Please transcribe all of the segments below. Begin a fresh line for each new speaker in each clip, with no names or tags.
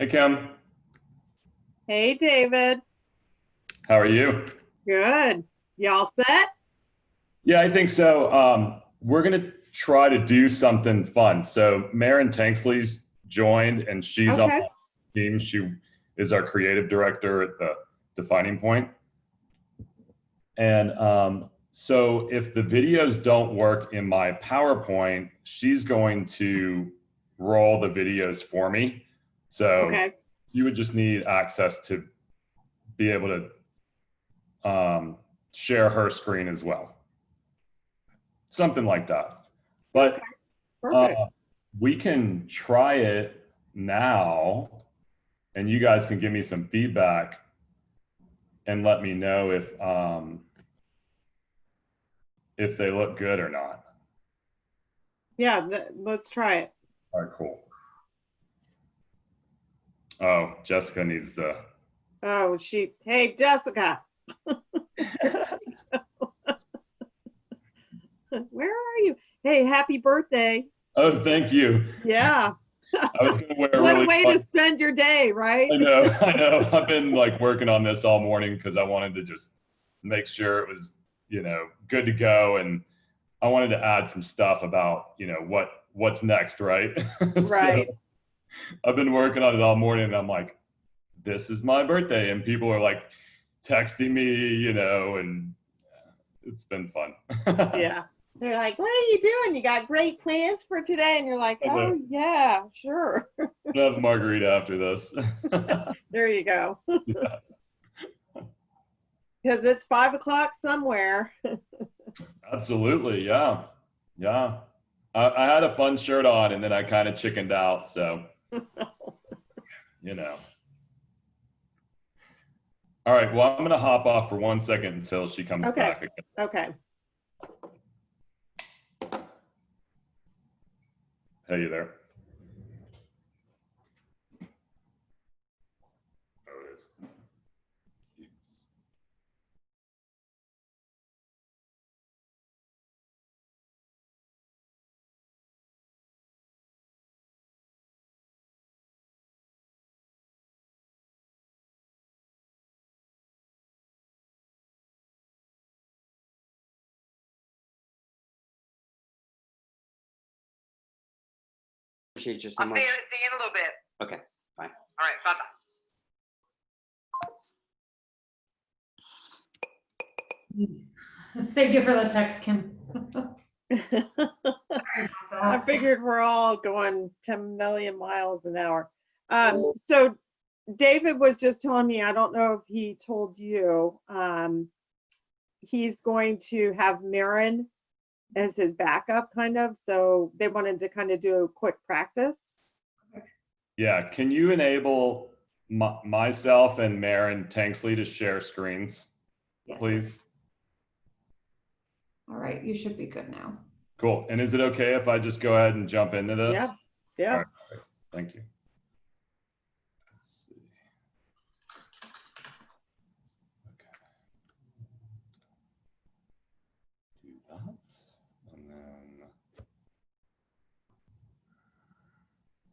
Hey Kim,
Hey, David.
how are you?
Good. Y'all set?
Yeah, I think so. We're gonna try to do something fun. So Maren Tanksley's joined, and she's on
Okay.
my team. She is our creative director at the Defining Point. And so if the videos don't work in my PowerPoint, she's going to roll the videos for me. So
Okay.
you would just need access to be able to share her screen as well. Something like that.
Okay.
But
Perfect.
we can try it now, and you guys can give me some feedback and let me know if they look good or not.
Yeah, let's try it.
All right, cool. Oh, Jessica needs the.
Oh, hey, Jessica, where are you? Hey, happy birthday.
Oh, thank you.
Yeah.
I was gonna wear a
What a
really
way to
fun.
spend your day, right?
I know, I know. I've been like working on this all morning because I wanted to just make sure it was, good to go, and I wanted to add some stuff about, what's next, right? So
Right.
I've been working on it all morning, and I'm like, this is my birthday, and people are like texting me, and it's been fun. I
Yeah. They're like, what are you doing? You got great plans for today? And you're like,
know.
oh, yeah, sure.
I'm gonna have a margarita after this.
There you go. Because it's 5 o'clock somewhere.
Absolutely, yeah, yeah. I had a fun shirt on, and then I kind of chickened out, so you know. All right, well, I'm gonna hop off for 1 second until she comes
Okay.
back again.
Okay.
Hey, you there? Oh, it is.
Appreciate you so
I'll
much.
see you in a little bit.
Okay, bye.
All right, bye-bye.
Thank you for the text, Kim.
I figured we're all going 10 million miles an hour. So David was just telling me, I don't know if he told you, he's going to have Marin as his backup kind of. So they wanted to kind of do a quick practice.
Yeah, can you enable myself and Maren Tanksley to share screens,
Yes.
please?
All right, you should be good now.
Cool. And is it okay if I just go ahead and jump into this?
Yeah. Yeah.
All right, great. Thank you. Let's see. Okay. Do that. And then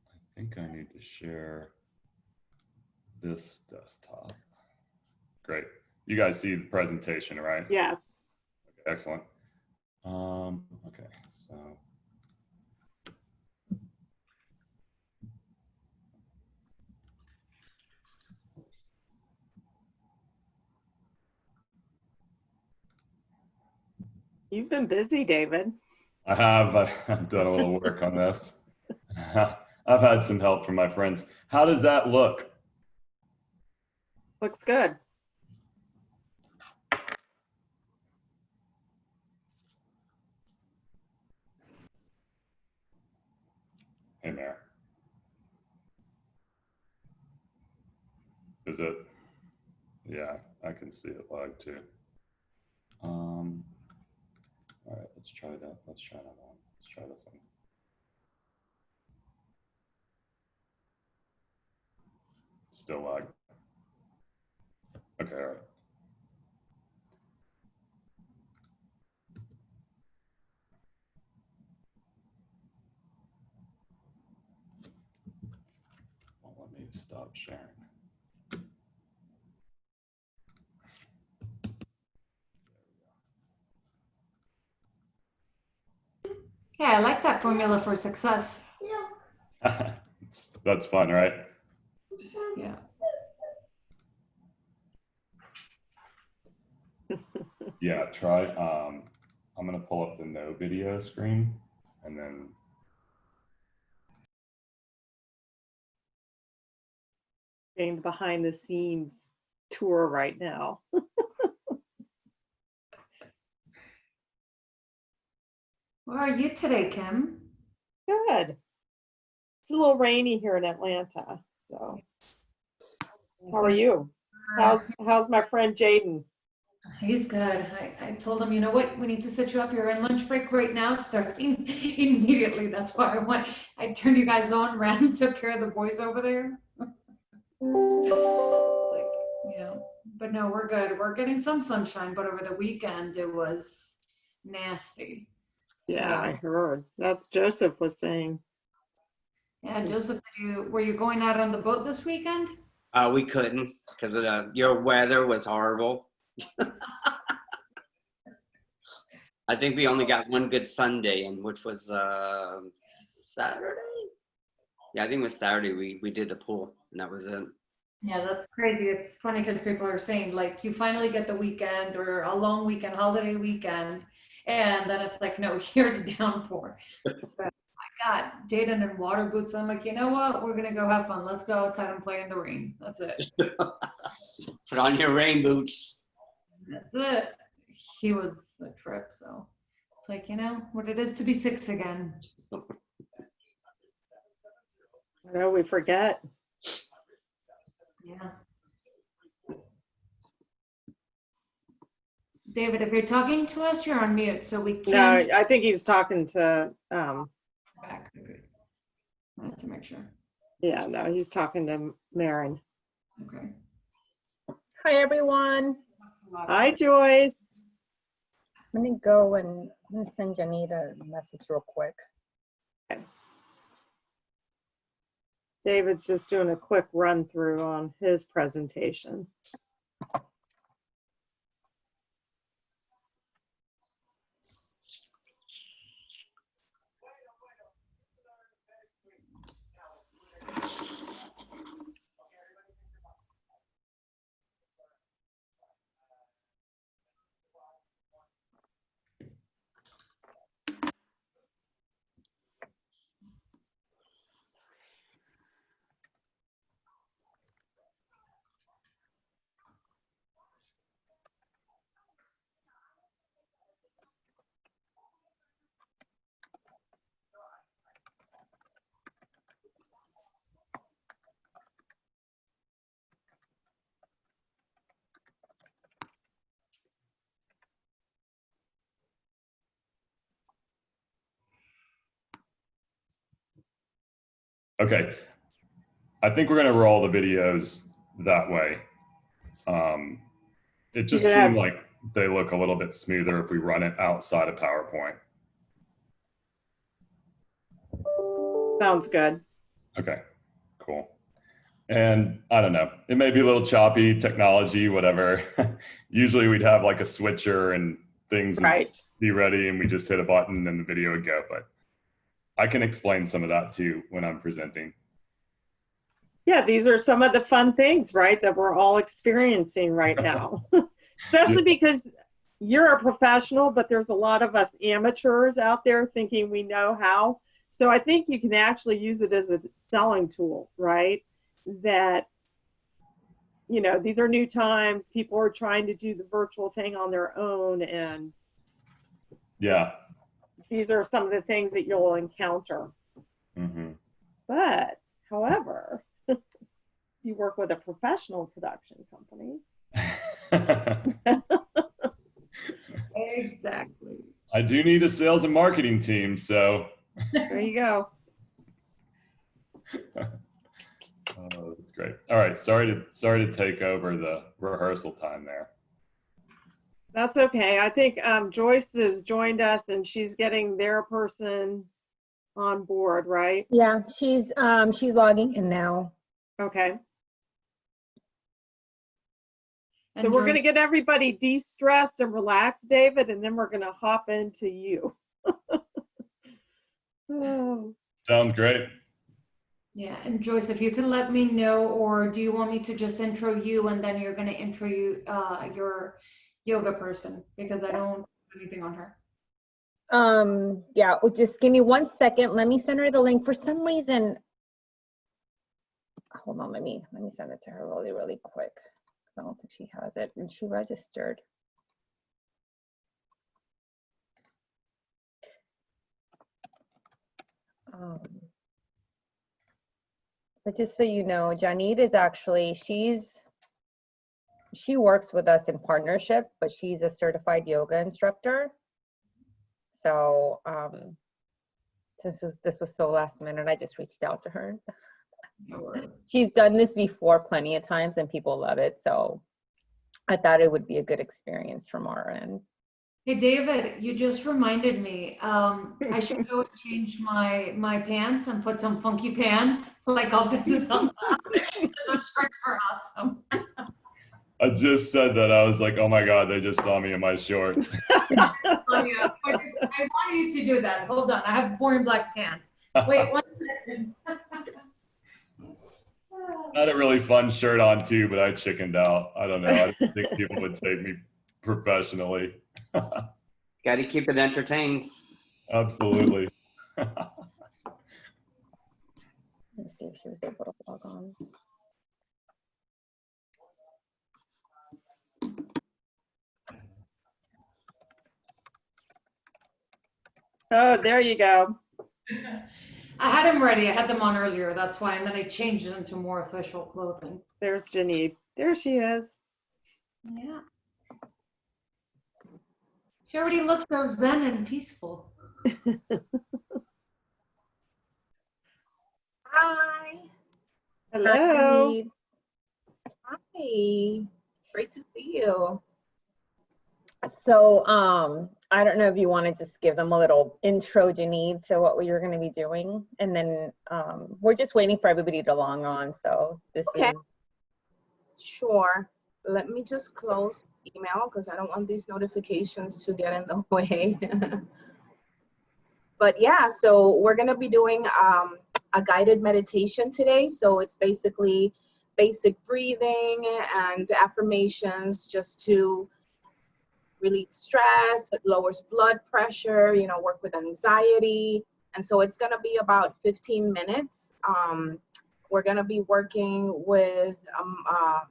I think I need to share this desktop. Great. You guys see the presentation, right?
Yes.
Okay, excellent. Okay, so
You've been busy, David.
I've done a little work on this. I've had some help from my friends. How does that look?
Looks good.
Hey, Mayor. Is it? Yeah, I can see it live too. All right, let's try that. Let's try that one. Let's try this one. Still lag. Okay, all right. Won't let me stop sharing.
Yeah, I like that formula for success.
That's fun, right?
Yeah.
Yeah, try. I'm gonna pull up the no video screen and then
Getting the behind the scenes tour right now.
Where are you today, Kim?
Good. It's a little rainy here in Atlanta. So how are you? How's my friend Jaden?
He's good. I told him, you know what, we need to set you up. You're in lunch break right now, starting immediately. That's why I turned you guys on, ran and took care of the boys over there. Like, you know, but no, we're good. We're getting some sunshine, but over the weekend it was nasty.
Yeah,
So,
I heard. That's Joseph was saying.
yeah, Joseph, were you going out on the boat this weekend?
We couldn't because your weather was horrible. I think we only got one good Sunday, and which was Saturday. Yeah, I think it was Saturday. We did the pool, and that was it.
Yeah, that's crazy. It's funny because people are saying like you finally get the weekend or a long weekend, holiday weekend, and then it's like, no, here's a downpour. So I got Jaden in water boots. I'm like, you know what? We're gonna go have fun. Let's go outside and play in the rain. That's it.
Put on your rain boots.
That's it. He was a trip, so it's like, you know what it is to be 6 again.
I know we forget.
Yeah. David, if you're talking to us, you're on mute, so we
No,
can't.
I think he's talking to
Back. Okay. I have to make sure.
yeah, no, he's talking to Marin.
Okay.
Hi, everyone.
Hi, Joyce.
I'm gonna go and I'm gonna send Janita a message real quick.
David's just doing a quick run through on his presentation.
okay. I think we're gonna roll the videos that way. It just
Yeah.
seemed like they look a little bit smoother if we run it outside of PowerPoint.
Sounds good.
Okay, cool. And I don't know, it may be a little choppy, technology, whatever. Usually we'd have like a switcher and things
Right.
be ready and we just hit a button and the video would go, but I can explain some of that too when I'm presenting.
Yeah, these are some of the fun things, right, that we're all experiencing right now. Especially because you're a professional, but there's a lot of us amateurs out there thinking we know how. So I think you can actually use it as a selling tool, right? That, you know, these are new times. People are trying to do the virtual thing on their own. And
Yeah.
these are some of the things that you'll encounter.
Mm-hmm.
But, however, you work with a professional production company.
Exactly.
I do need a sales and marketing team, so.
There you go.
Oh, that's great. All right, sorry to take over the rehearsal time there.
That's okay. I think Joyce has joined us and she's getting their person on board, right?
Yeah, she's logging in now.
Okay.
And
So we're
Joyce-
going to get everybody de-stressed and relaxed, David, and then we're going to hop into you. Oh.
Sounds great.
Yeah, and Joyce, if you can let me know, or do you want me to just intro you and then you're going to intro you, your yoga person, because I don't have anything on her.
Yeah, well, just give me 1 second. Let me send her the link. For some reason, hold on, let me send it to her really, really quick. 'Cause I don't think she has it. And she registered. But just so you know, Janit is actually, she works with us in partnership, but she's a certified yoga instructor. So since this was so last minute, I just reached out to her.
No worries.
She's done this before plenty of times and people love it. So I thought it would be a good experience from our end.
Hey, David, you just reminded me, I should go and change my pants and put some funky pants, like all business on top. Those shorts are awesome.
I just said that. I was like, oh my God, they just saw me in my shorts.
Oh, yeah. I want you to do that. Hold on, I have boring black pants. Wait 1 second.
I had a really fun shirt on too, but I chickened out. I don't know. I didn't think people would take me professionally.
Got to keep it entertained.
Absolutely.
Let's see if she was able to log on.
Oh, there you go.
I had them ready. I had them on earlier. That's why. And then I changed them to more official clothing.
There's Janine. There she is.
Yeah. She already looks so zen and peaceful.
Hi.
Hello.
Janit.
Hi. Great to see you.
So I don't know if you want to just give them a little intro, Janit, to what you're going to be doing. And then we're just waiting for everybody to log on. So this
Okay.
is.
Sure. Let me just close email because I don't want these notifications to get in the way. But yeah, so we're going to be doing a guided meditation today. So it's basically basic breathing and affirmations just to relieve stress. It lowers blood pressure, you know, work with anxiety. And so it's going to be about 15 minutes. We're going to be working with a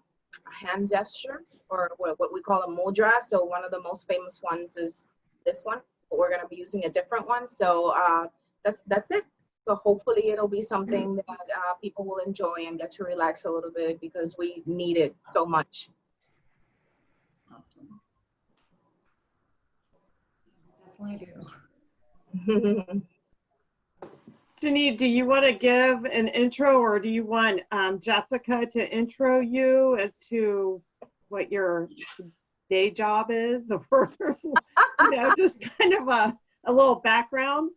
hand gesture, or what we call a mudra. So one of the most famous ones is this one, but we're going to be using a different one. So that's it. So hopefully it'll be something that people will enjoy and get to relax a little bit because we need it so much.
Awesome. Definitely do.
Janine, do you want to give an intro, or do you want Jessica to intro you as to what your day job is, or you know, just kind of a little background?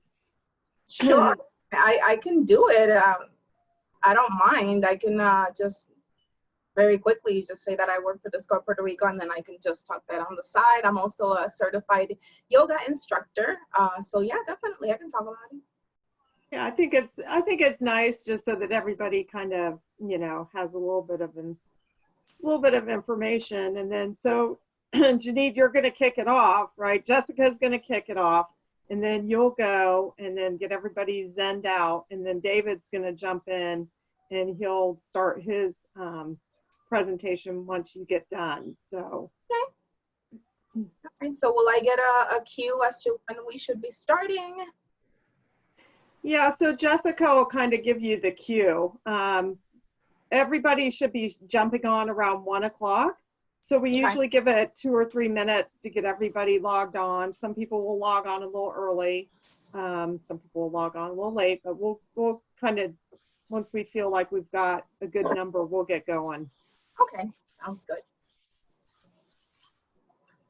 Sure, I can do it. I don't mind. I can just very quickly just say that I work for Discover Puerto Rico, and then I can just talk that on the side. I'm also a certified yoga instructor. So yeah, definitely I can talk about it.
Yeah, I think it's nice just so that everybody kind of, you know, has a little bit of information. And then so Janine, you're going to kick it off, right? Jessica's going to kick it off, and then you'll go and then get everybody zenned out, and then David's going to jump in and he'll start his presentation once you get done. So
Okay. All right, so will I get a cue as to when we should be starting?
yeah, so Jessica will kind of give you the cue. Everybody should be jumping on around 1 o'clock. So we usually give it 2 or 3 minutes to get everybody logged on. Some people will log on a little early. Some people will log on a little late, but we'll kind of, once we feel like we've got a good number, we'll get going.
Okay, sounds good.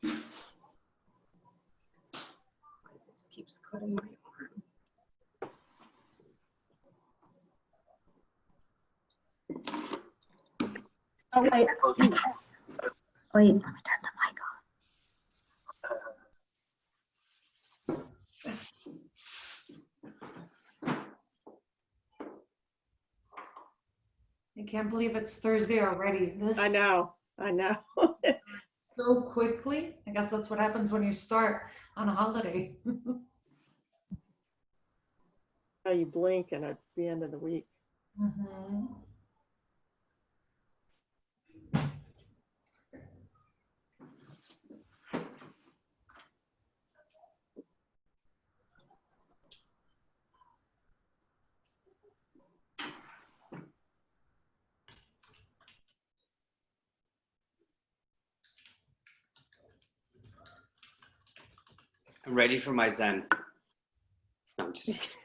This keeps cutting my arm. Oh, wait. Wait, let me turn the mic
I can't believe it's Thursday already.
I know.
So quickly. I guess that's what happens when you start on a holiday.
How you blink and it's the end of the week.
Mhm.
I'm ready for my Zen. No, I'm just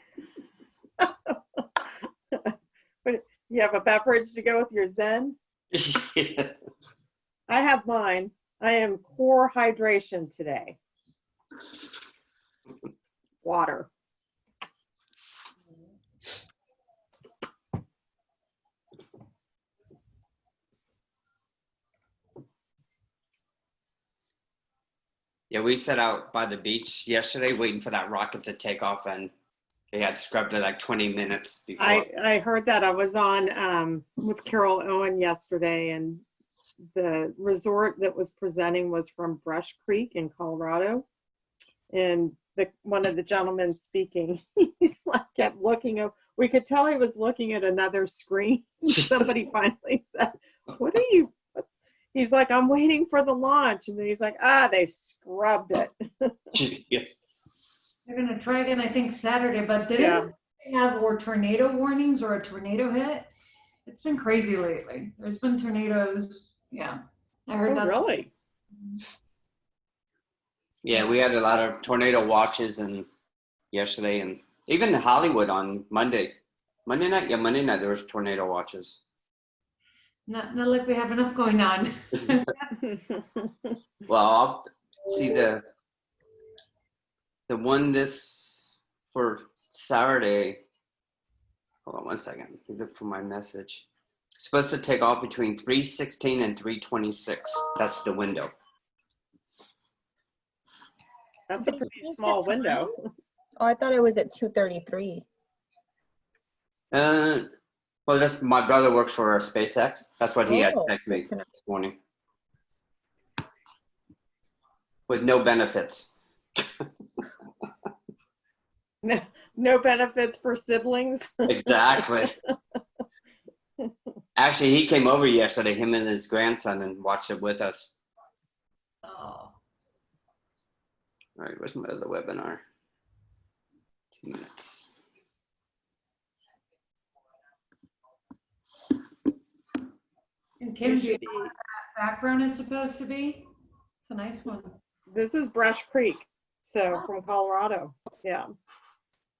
You have a beverage to go with your Zen?
kidding.
I have mine. I am core hydration today. Water.
Yeah, we set out by the beach yesterday waiting for that rocket to take off, and they had scrubbed it like 20 minutes before.
I heard that. I was on with Carol Owen yesterday, and the resort that was presenting was from Brush Creek in Colorado. And one of the gentlemen speaking, he's like kept looking. We could tell he was looking at another screen. Somebody finally said, "What are you?" He's like, "I'm waiting for the launch," and then he's like, "They scrubbed it."
Yeah.
They're gonna try again, I think Saturday, but didn't they have or tornado warnings or a tornado hit? It's been crazy lately. There's been tornadoes. Yeah, I heard
Oh,
that's
really?
Yeah, we had a lot of tornado watches and yesterday, and even in Hollywood on Monday night. Yeah, Monday night there was tornado watches.
not like we have enough going on.
Well, I'll see the one this for Saturday. Hold on one second. Look for my message. It's supposed to take off between 3:16 and 3:26. That's the window.
That's a pretty small window.
Oh, I thought it was at 2:33.
Well, that's my brother works for SpaceX. That's what he had
Oh,
texted me
good to know.
this morning. With no benefits.
No benefits for siblings.
Exactly. Actually, he came over yesterday, him and his grandson, and watched it with us.
Oh,
All right, where's my other webinar? 2 minutes.
and Kim, do you know what that background is supposed to be? It's a nice one.
This is Brush Creek, so from Colorado. Yeah.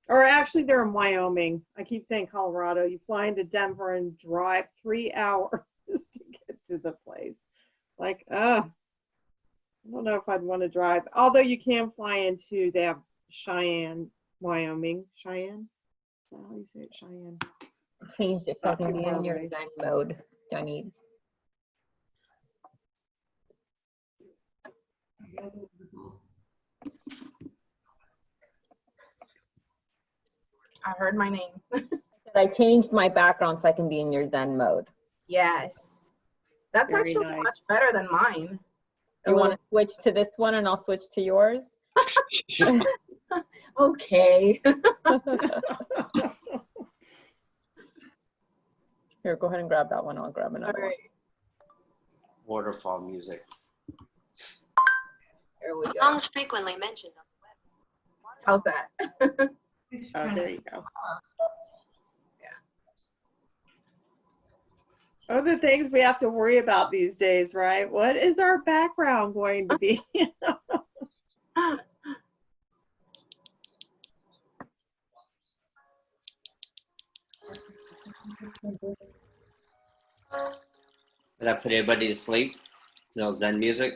Or actually, they're in Wyoming. I keep saying Colorado. You fly into Denver and drive 3 hours to get to the place. Like, I don't know if I'd want to drive. Although you can fly into, they have Cheyenne, Wyoming. Cheyenne? Is that how you say it? Cheyenne.
Changed it so I
Not
can
too
be
far
in your
away.
Zen mode. Do I need?
I heard my name.
I changed my background so I can be in your Zen mode.
Yes. That's
Very
actually
nice.
much better than mine.
Do you want to switch to this one and I'll switch to yours?
Okay.
Here, go ahead and grab that one. I'll grab
All
another
right.
Waterfall music.
Here we go.
Songs frequently mentioned on the web.
How's that?
Oh, there you go.
Yeah.
Other things we have to worry about these days, right? What is our background going to be?
Did I put everybody to sleep? No Zen music?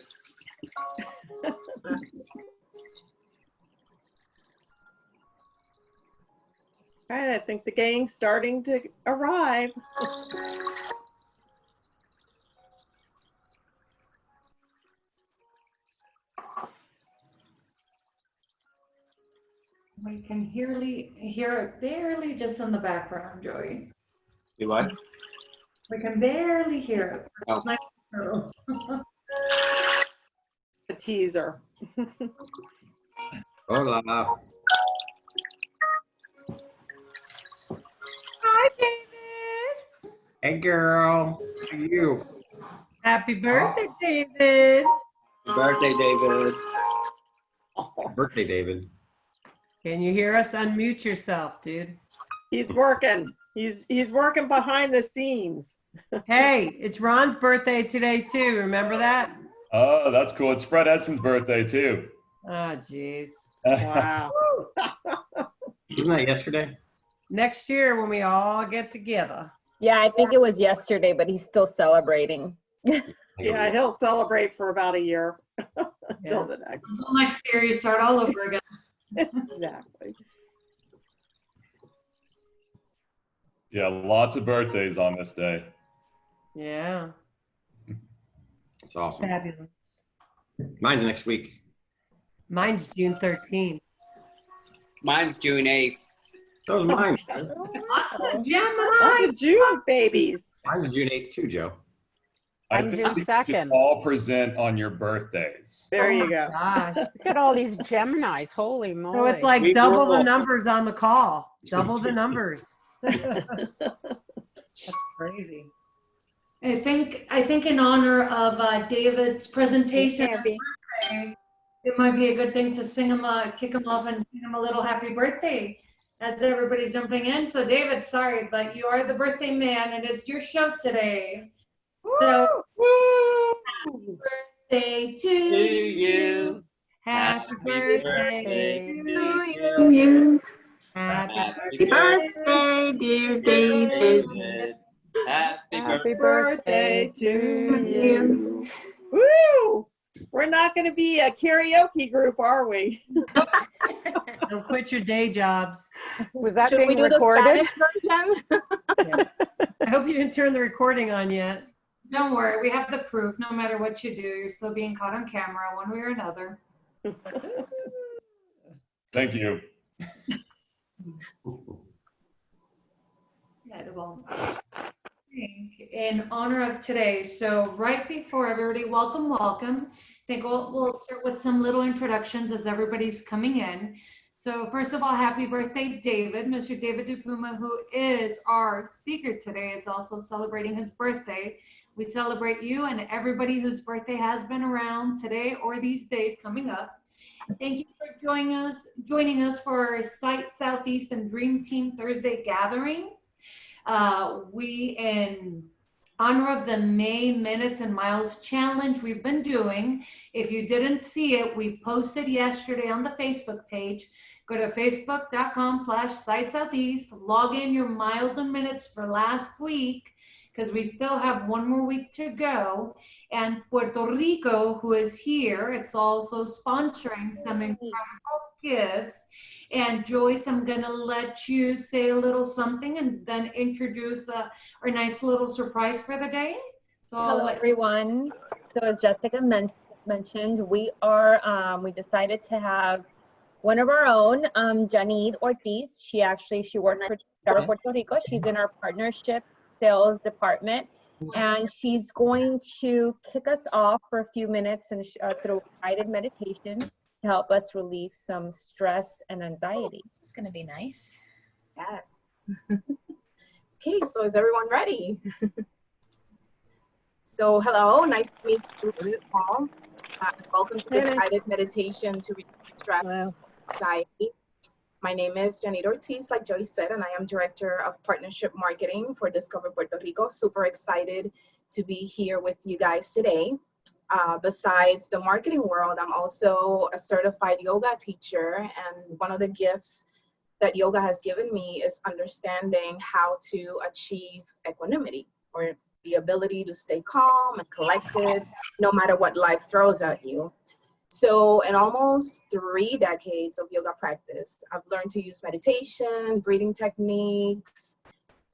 All right, I think the gang's starting to arrive.
We can hear it barely just in the background, Joey.
You what?
We can barely hear it.
Oh.
It's nice and true.
A teaser.
Hola.
Hi, David.
Hey, girl. How are you?
Happy birthday, David.
Happy birthday, David.
Birthday, David.
Can you hear us? Unmute yourself, dude.
He's working. He's working behind the scenes.
Hey, it's Ron's birthday today, too. Remember that?
Oh, that's cool. It's Fred Edson's birthday too.
Oh, jeez.
Wow.
Wasn't that yesterday?
Next year when we all get together.
Yeah, I think it was yesterday, but he's still celebrating.
Yeah, he'll celebrate for about a year until the next.
Until next year, you start all over again.
Exactly.
Yeah, lots of birthdays on this day.
Yeah.
It's awesome.
Fabulous.
Mine's next week.
Mine's June 13th.
Mine's June 8th.
So is mine.
Lots of
Lots of June babies.
Mine's June 8th too, Joe.
I'm
I
June
think you should
2nd.
all present on your birthdays.
There you go.
Gosh.
Look at all these Geminis. Holy moly.
So it's like
We
double the
roll.
numbers on the call. Double the numbers. That's crazy.
I think in honor of David's presentation, it might be a good thing to kick him off and sing him a little happy birthday as everybody's jumping in. So David, sorry, but you are the birthday man and it's your show today. So happy birthday to you.
Happy birthday
to
you.
Happy
Birthday, dear David.
Happy
Birthday to you. Woo! We're not going to be a karaoke group, are we?
Don't quit your day jobs.
Was that
Should we
being
do
recorded?
the Spanish version?
I hope you didn't turn the recording on yet.
Don't worry, we have the proof. No matter what you do, you're still being caught on camera one way or another.
Thank you.
Yeah, well, in honor of today, so right before everybody, welcome. I think we'll start with some little introductions as everybody's coming in. So first of all, happy birthday, David, Mr. David DiPuma, who is our speaker today. It's also celebrating his birthday. We celebrate you and everybody whose birthday has been around today or these days coming up. Thank you for joining us for our Sight Southeast and Dream Team Thursday gatherings. We, in honor of the May Minutes and Miles Challenge we've been doing, if you didn't see it, we posted yesterday on the Facebook page. Go to facebook.com/SightSoutheast, log in your miles and minutes for last week, because we still have one more week to go. And Puerto Rico, who is here, it's also sponsoring some incredible gifts. And Joyce, I'm gonna let you say a little something and then introduce our nice little surprise for the day. So
Hello, everyone. So as Jessica mentioned, we decided to have one of our own, Janine Ortiz. She works for Puerto Rico. She's in our partnership sales department, and she's going to kick us off for a few minutes and through guided meditation to help us relieve some stress and anxiety.
This is going to be nice.
Yes. Okay, so is everyone ready? So hello, nice to meet you all. Welcome to the guided meditation to reduce stress and anxiety. My name is Janine Ortiz, like Joyce said, and I am Director of Partnership Marketing for Discover Puerto Rico. Super excited to be here with you guys today. Besides the marketing world, I'm also a certified yoga teacher, and one of the gifts that yoga has given me is understanding how to achieve equanimity, or the ability to stay calm and collected no matter what life throws at you. So in almost 3 decades of yoga practice, I've learned to use meditation, breathing techniques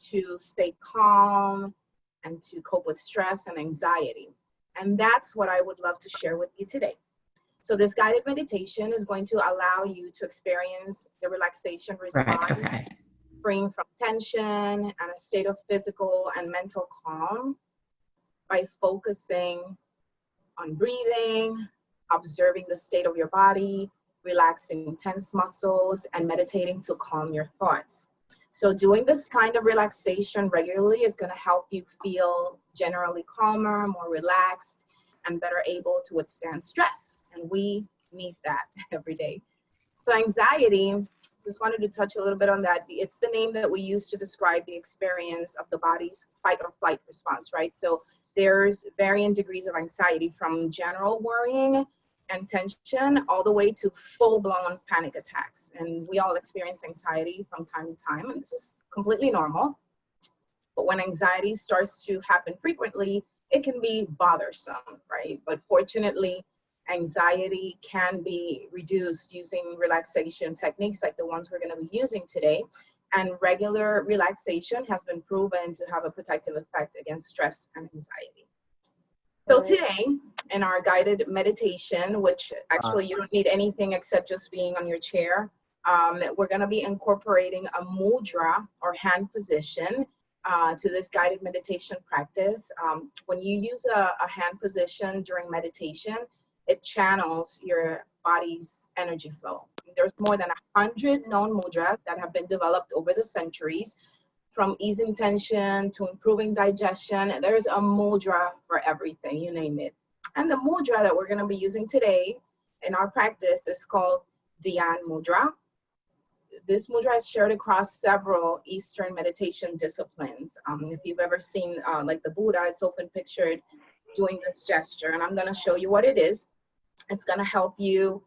to stay calm and to cope with stress and anxiety. And that's what I would love to share with you today. So this guided meditation is going to allow you to experience the relaxation response, freeing from tension and a state of physical and mental calm by focusing on breathing, observing the state of your body, relaxing tense muscles, and meditating to calm your thoughts. So doing this kind of relaxation regularly is going to help you feel generally calmer, more relaxed, and better able to withstand stress. And we need that every day. So anxiety, just wanted to touch a little bit on that. It's the name that we use to describe the experience of the body's fight or flight response, right? So there's varying degrees of anxiety, from general worrying and tension all the way to full-blown panic attacks. And we all experience anxiety from time to time, and this is completely normal. But when anxiety starts to happen frequently, it can be bothersome, right? But fortunately, anxiety can be reduced using relaxation techniques like the ones we're going to be using today. And regular relaxation has been proven to have a protective effect against stress and anxiety. So today, in our guided meditation, which actually you don't need anything except just being on your chair, we're going to be incorporating a mudra or hand position to this guided meditation practice. When you use a hand position during meditation, it channels your body's energy flow. There's more than 100 known mudras that have been developed over the centuries, from easing tension to improving digestion. There's a mudra for everything, you name it. And the mudra that we're going to be using today in our practice is called Dhyan Mudra. This mudra is shared across several Eastern meditation disciplines. If you've ever seen like the Buddha, it's often pictured doing this gesture, and I'm going to show you what it is. It's going to help you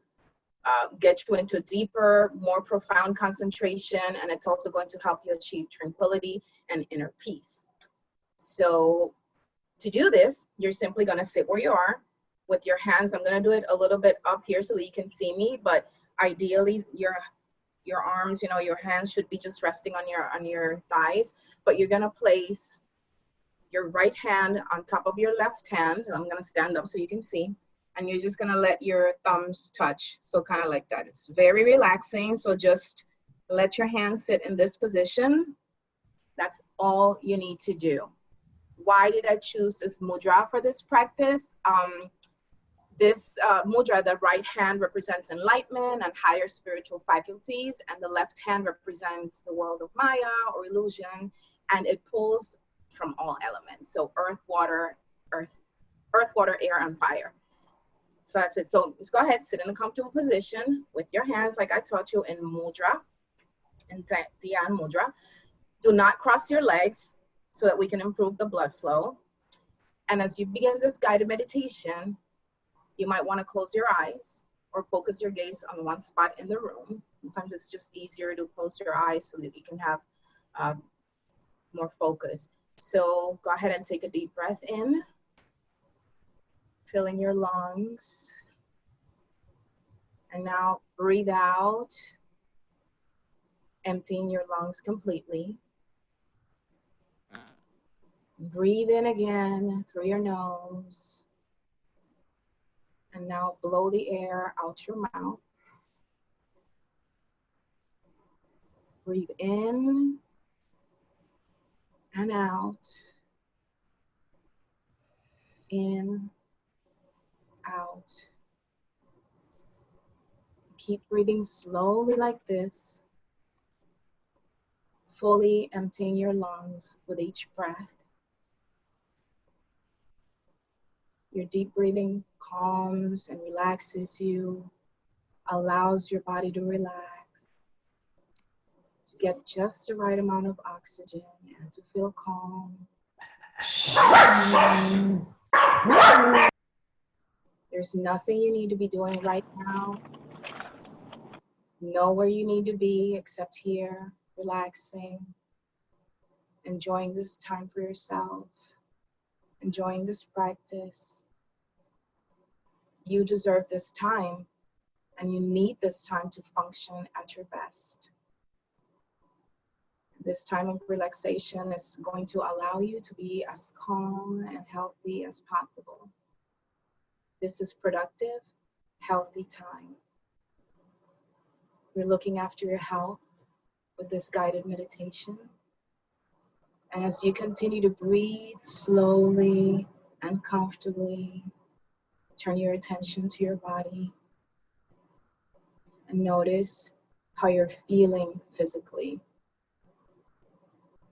get you into deeper, more profound concentration, and it's also going to help you achieve tranquility and inner peace. So to do this, you're simply going to sit where you are with your hands. I'm going to do it a little bit up here so that you can see me, but ideally your arms, you know, your hands should be just resting on your thighs, but you're going to place your right hand on top of your left hand. I'm going to stand up so you can see. And you're just going to let your thumbs touch. So kind of like that. It's very relaxing. So just let your hands sit in this position. That's all you need to do. Why did I choose this mudra for this practice? This mudra, the right hand represents enlightenment and higher spiritual faculties, and the left hand represents the world of Maya or illusion, and it pulls from all elements. So earth, water, air, and fire. So that's it. So just go ahead, sit in a comfortable position with your hands like I taught you in mudra, in Dhyan Mudra. Do not cross your legs so that we can improve the blood flow. And as you begin this guided meditation, you might want to close your eyes or focus your gaze on one spot in the room. Sometimes it's just easier to close your eyes so that you can have more focus. So go ahead and take a deep breath in, filling your lungs. And now breathe out, emptying your lungs completely. Breathe in again through your nose. And now blow the air out your mouth. Breathe in and out. In, out. Keep breathing slowly like this, fully emptying your lungs with each breath. Your deep breathing calms and relaxes you, allows your body to relax, to get just the right amount of oxygen and to feel calm. There's nothing you need to be doing right now. Know where you need to be except here, relaxing, enjoying this time for yourself, enjoying this practice. You deserve this time, and you need this time to function at your best. This time of relaxation is going to allow you to be as calm and healthy as possible. This is productive, healthy time. You're looking after your health with this guided meditation. And as you continue to breathe slowly and comfortably, turn your attention to your body and notice how you're feeling physically.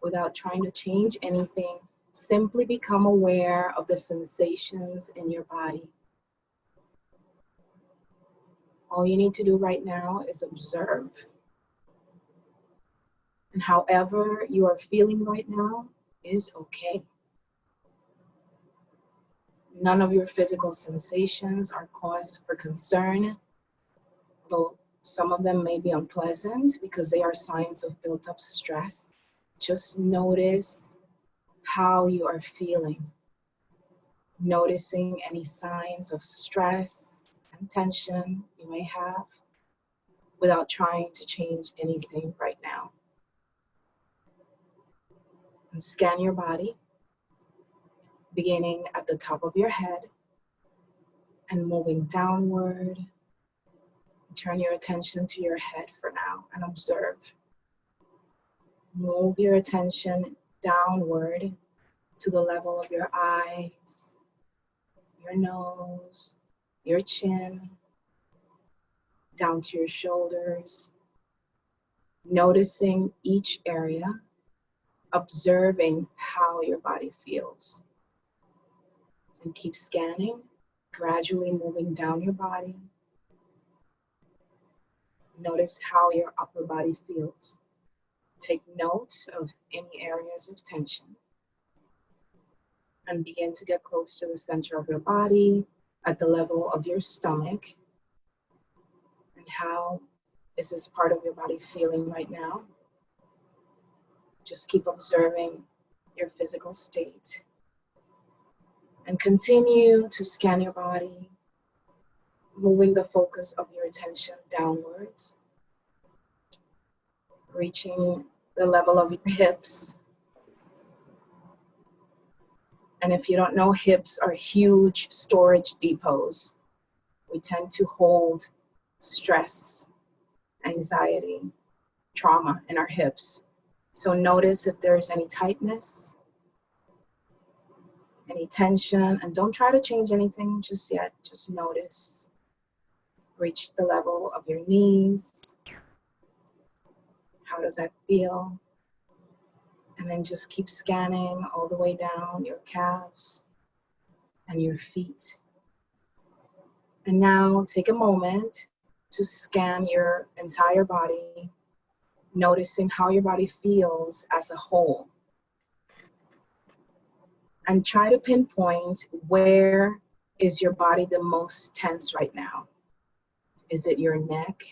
Without trying to change anything, simply become aware of the sensations in your body. All you need to do right now is observe. And however you are feeling right now is okay. None of your physical sensations are cause for concern, though some of them may be unpleasant because they are signs of built up stress. Just notice how you are feeling. Noticing any signs of stress and tension you may have without trying to change anything right now. And scan your body, beginning at the top of your head and moving downward. Turn your attention to your head for now and observe. Move your attention downward to the level of your eyes, your nose, your chin, down to your shoulders. Noticing each area, observing how your body feels. And keep scanning, gradually moving down your body. Notice how your upper body feels. Take note of any areas of tension. And begin to get close to the center of your body, at the level of your stomach. And how is this part of your body feeling right now? Just keep observing your physical state. And continue to scan your body, moving the focus of your attention downwards, reaching the level of your hips. And if you don't know, hips are huge storage depots. We tend to hold stress, anxiety, trauma in our hips. So notice if there's any tightness, any tension, and don't try to change anything just yet, just notice. Reach the level of your knees. How does that feel? And then just keep scanning all the way down your calves and your feet. And now take a moment to scan your entire body, noticing how your body feels as a whole. And try to pinpoint where is your body the most tense right now. Is it your neck,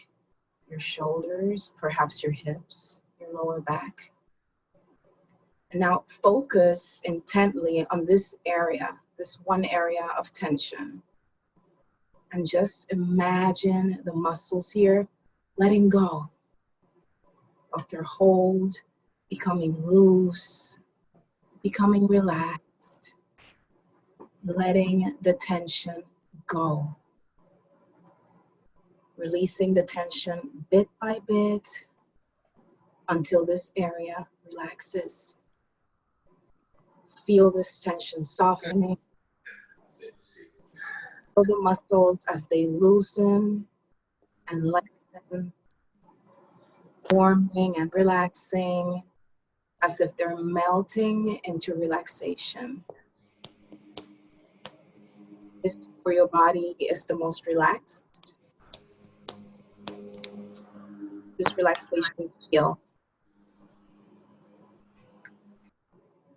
your shoulders, perhaps your hips, your lower back? And now focus intently on this area, this one area of tension. And just imagine the muscles here letting go of their hold, becoming loose, becoming relaxed, letting the tension go. Releasing the tension bit by bit until this area relaxes. Feel this tension softening. Feel the muscles as they loosen and lengthen, forming and relaxing as if they're melting into relaxation. This is where your body is the most relaxed. This relaxation feel.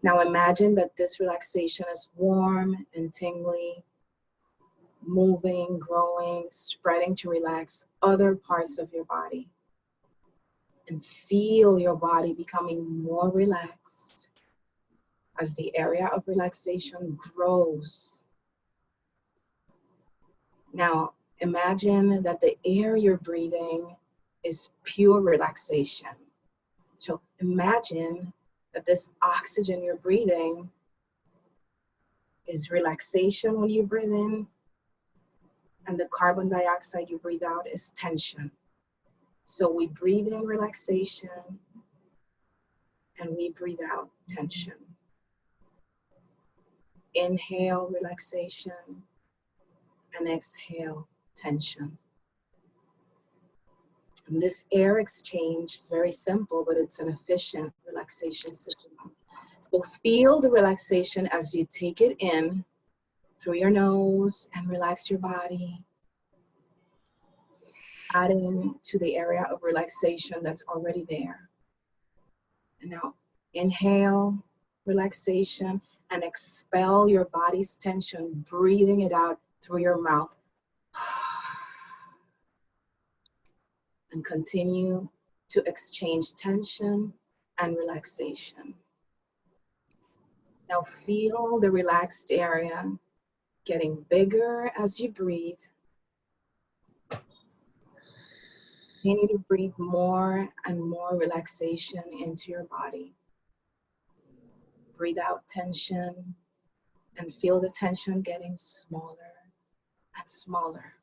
Now imagine that this relaxation is warm and tingly, moving, growing, spreading to relax other parts of your body. And feel your body becoming more relaxed as the area of relaxation grows. Now imagine that the air you're breathing is pure relaxation. So imagine that this oxygen you're breathing is relaxation when you breathe in And the carbon dioxide you breathe out is tension. So we breathe in relaxation and we breathe out tension. Inhale relaxation and exhale tension. And this air exchange is very simple, but it's an efficient relaxation system. So feel the relaxation as you take it in through your nose and relax your body. Adding to the area of relaxation that's already there. And now inhale relaxation and expel your body's tension, breathing it out through your mouth. And continue to exchange tension and relaxation. Now feel the relaxed area getting bigger as you breathe. Continue to breathe more and more relaxation into your body. Breathe out tension and feel the tension getting smaller and smaller.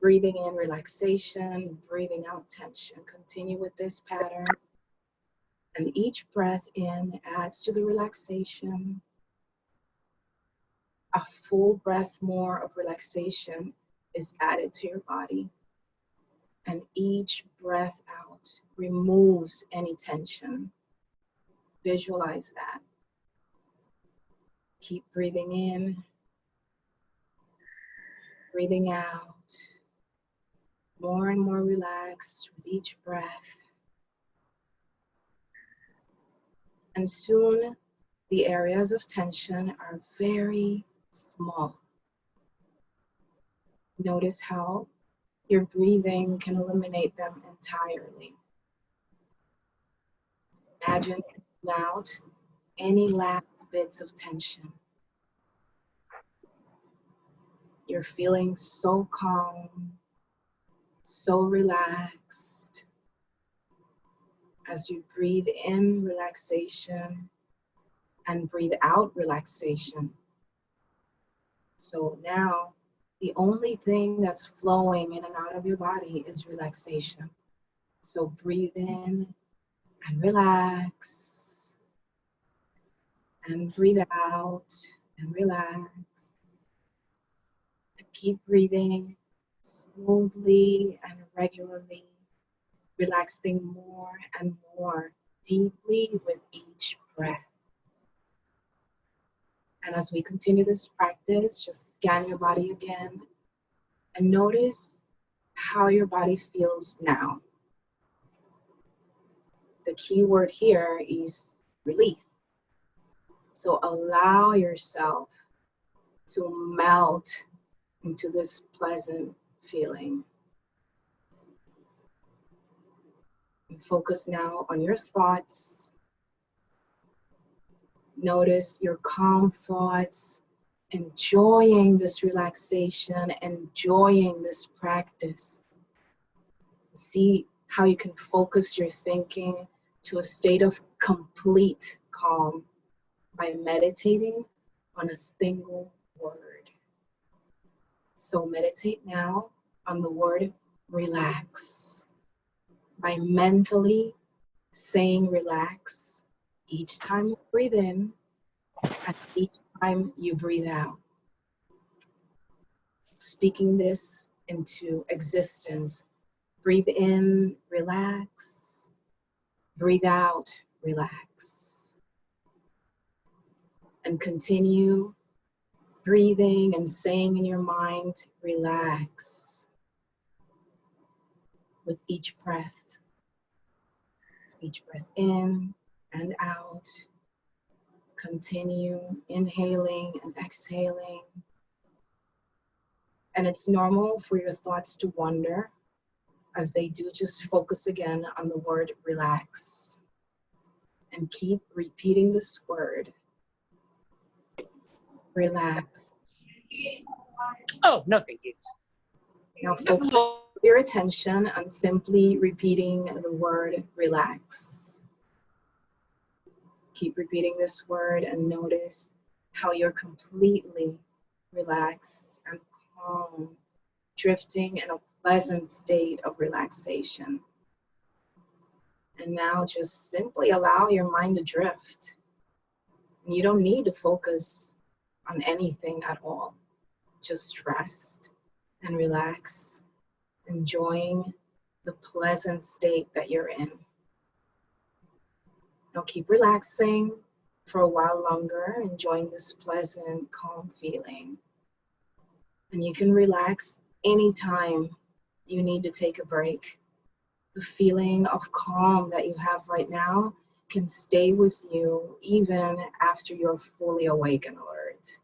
Breathing in relaxation, breathing out tension. Continue with this pattern. And each breath in adds to the relaxation. A full breath more of relaxation is added to your body. And each breath out removes any tension. Visualize that. Keep breathing in, breathing out. More and more relaxed with each breath. And soon the areas of tension are very small. Notice how your breathing can eliminate them entirely. Imagine taking out any last bits of tension. You're feeling so calm, so relaxed as you breathe in relaxation and breathe out relaxation. So now the only thing that's flowing in and out of your body is relaxation. So breathe in and relax and breathe out and relax. And keep breathing smoothly and regularly, relaxing more and more deeply with each breath. And as we continue this practice, just scan your body again and notice how your body feels now. The key word here is release. So allow yourself to melt into this pleasant feeling. And focus now on your thoughts. Notice your calm thoughts, enjoying this relaxation, enjoying this practice. See how you can focus your thinking to a state of complete calm by meditating on a single word. So meditate now on the word relax by mentally saying relax each time you breathe in and each time you breathe out. Speaking this into existence. Breathe in, relax. Breathe out, relax. And continue breathing and saying in your mind, relax. With each breath in and out. Continue inhaling and exhaling. And it's normal for your thoughts to wander. As they do, just focus again on the word relax. And keep repeating this word. Relax.
Oh, no, thank you.
Now focus your attention on simply repeating the word relax. Keep repeating this word and notice how you're completely relaxed and calm, drifting in a pleasant state of relaxation. And now just simply allow your mind to drift. You don't need to focus on anything at all. Just rest and relax, enjoying the pleasant state that you're in. Now keep relaxing for a while longer, enjoying this pleasant, calm feeling. And you can relax anytime you need to take a break. The feeling of calm that you have right now can stay with you even after you're fully awake and alert.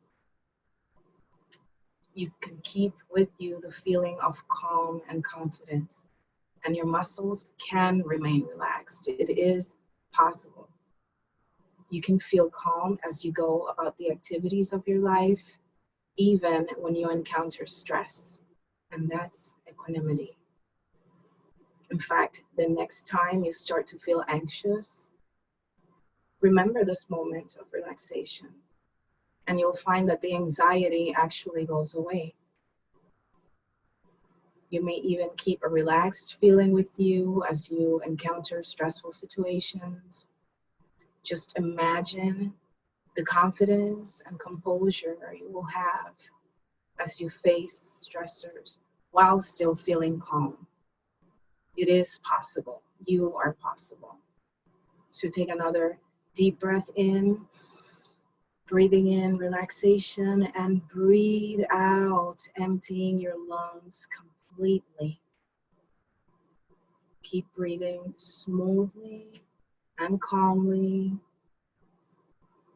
You can keep with you the feeling of calm and confidence, and your muscles can remain relaxed. It is possible. You can feel calm as you go about the activities of your life, even when you encounter stress, and that's equanimity. In fact, the next time you start to feel anxious, remember this moment of relaxation, and you'll find that the anxiety actually goes away. You may even keep a relaxed feeling with you as you encounter stressful situations. Just imagine the confidence and composure you will have as you face stressors while still feeling calm. It is possible. You are possible. So take another deep breath in, breathing in relaxation, and breathe out, emptying your lungs completely. Keep breathing smoothly and calmly,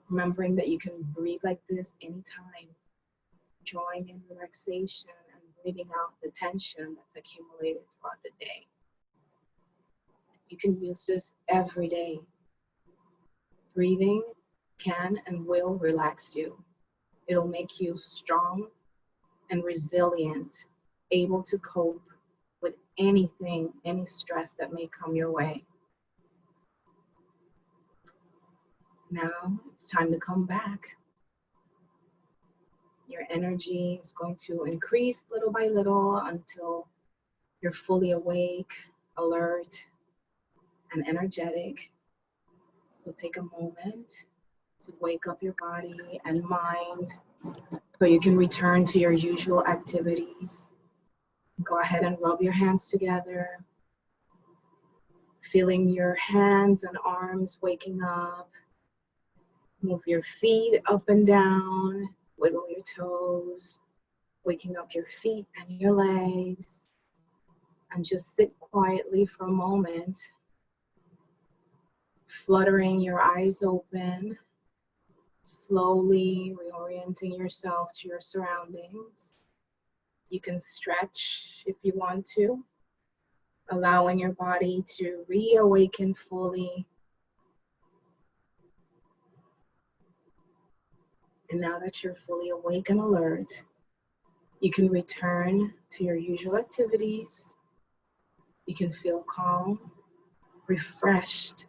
remembering that you can breathe like this anytime, drawing in relaxation and breathing out the tension that's accumulated throughout the day. You can use this every day. Breathing can and will relax you. It'll make you strong and resilient, able to cope with anything, any stress that may come your way. Now it's time to come back. Your energy is going to increase little by little until you're fully awake, alert, and energetic. So take a moment to wake up your body and mind so you can return to your usual activities. Go ahead and rub your hands together, feeling your hands and arms waking up. Move your feet up and down, wiggle your toes, waking up your feet and your legs, and just sit quietly for a moment, fluttering your eyes open, slowly reorienting yourself to your surroundings. You can stretch if you want to, allowing your body to reawaken fully. And now that you're fully awake and alert, you can return to your usual activities. You can feel calm, refreshed,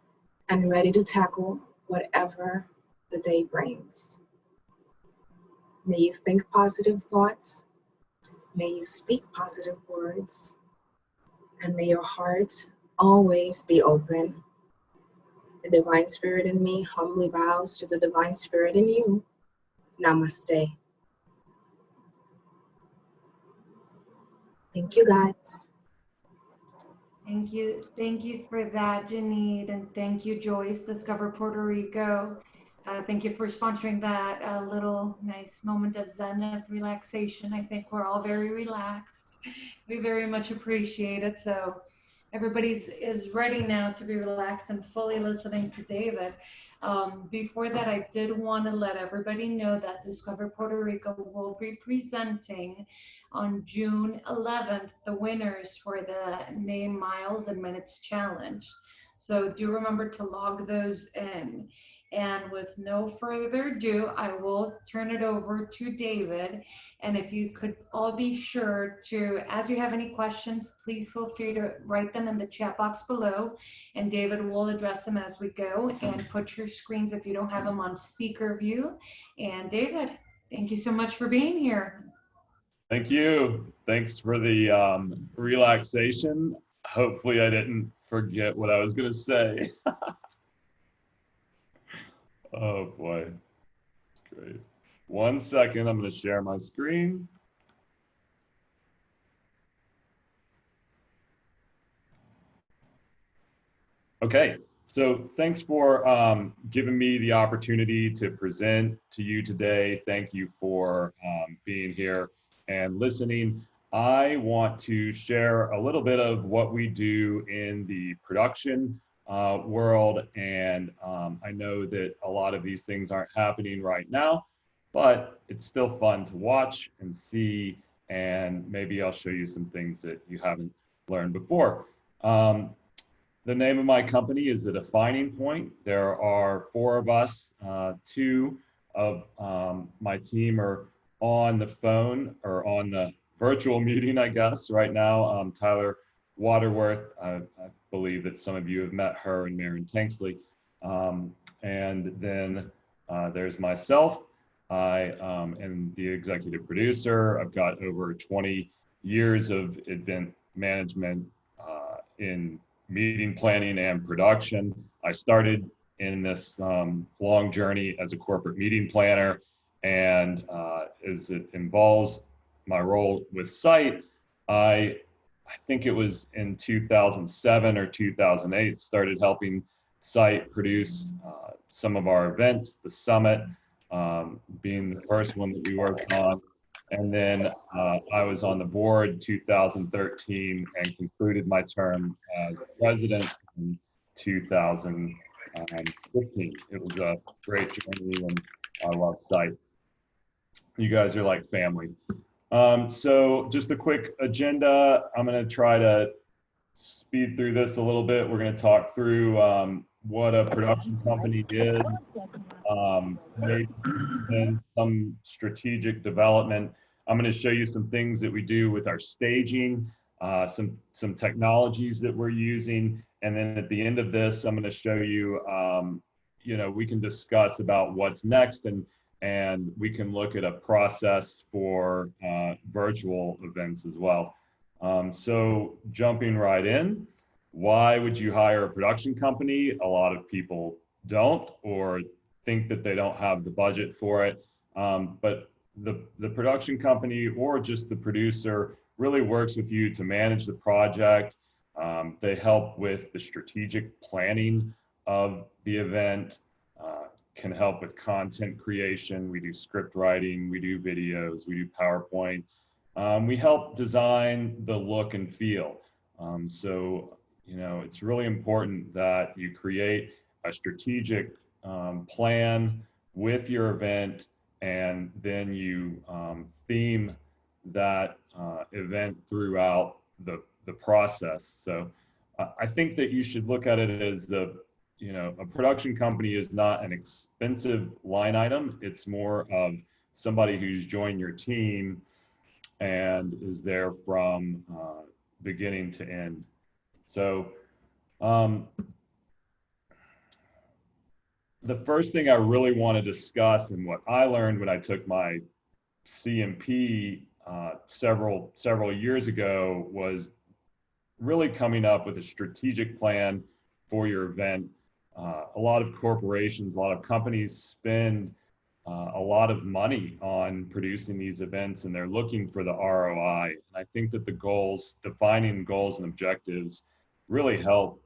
and ready to tackle whatever the day brings. May you think positive thoughts. May you speak positive words. And may your heart always be open. The divine spirit in me humbly bows to the divine spirit in you. Namaste. Thank you, guys.
Thank you. Thank you for that, Janine. And thank you, Joyce, Discover Puerto Rico. Thank you for sponsoring that little nice moment of Zen, of relaxation. I think we're all very relaxed. We very much appreciate it. So everybody's is ready now to be relaxed and fully listening to David. Before that, I did want to let everybody know that Discover Puerto Rico will be presenting on June 11th the winners for the May Miles and Minutes Challenge. So do remember to log those in. And with no further ado, I will turn it over to David. And if you could all be sure to, as you have any questions, please feel free to write them in the chat box below, and David will address them as we go. And put your screens, if you don't have them, on speaker view. And David, thank you so much for being here.
Thank you. Thanks for the relaxation. Hopefully I didn't forget what I was going to say. Oh boy, that's great. 1 second, I'm going to share my screen. Okay, so thanks for giving me the opportunity to present to you today. Thank you for being here and listening. I want to share a little bit of what we do in the production world, and I know that a lot of these things aren't happening right now, but it's still fun to watch and see, and maybe I'll show you some things that you haven't learned before. The name of my company is the Defining Point. There are 4 of us. 2 of my team are on the phone or on the virtual meeting, I guess, right now. Tyler Waterworth, I believe that some of you have met her, and Maren Tanksley. And then there's myself. I am the executive producer. I've got over 20 years of event management in meeting planning and production. I started in this long journey as a corporate meeting planner, and as it involves my role with Site, I think it was in 2007 or 2008, started helping Site produce some of our events, the Summit being the first one that we worked on. And then I was on the board 2013 and concluded my term as president in 2015. It was a great journey, and I love Site. You guys are like family. So just a quick agenda. I'm going to try to speed through this a little bit. We're going to talk through what a production company is, maybe some strategic development. I'm going to show you some things that we do with our staging, some technologies that we're using, and then at the end of this, I'm going to show you, we can discuss about what's next, and we can look at a process for virtual events as well. So jumping right in, why would you hire a production company? A lot of people don't, or think that they don't have the budget for it. But the production company or just the producer really works with you to manage the project. They help with the strategic planning of the event, can help with content creation. We do script writing, we do videos, we do PowerPoint. We help design the look and feel. So, it's really important that you create a strategic plan with your event, and then you theme that event throughout the process. So I think that you should look at it as a production company is not an expensive line item. It's more of somebody who's joined your team and is there from beginning to end. So the first thing I really want to discuss, and what I learned when I took my CMP several years ago, was really coming up with a strategic plan for your event. A lot of corporations, a lot of companies spend a lot of money on producing these events, and they're looking for the ROI. And I think that the goals, defining goals and objectives, really help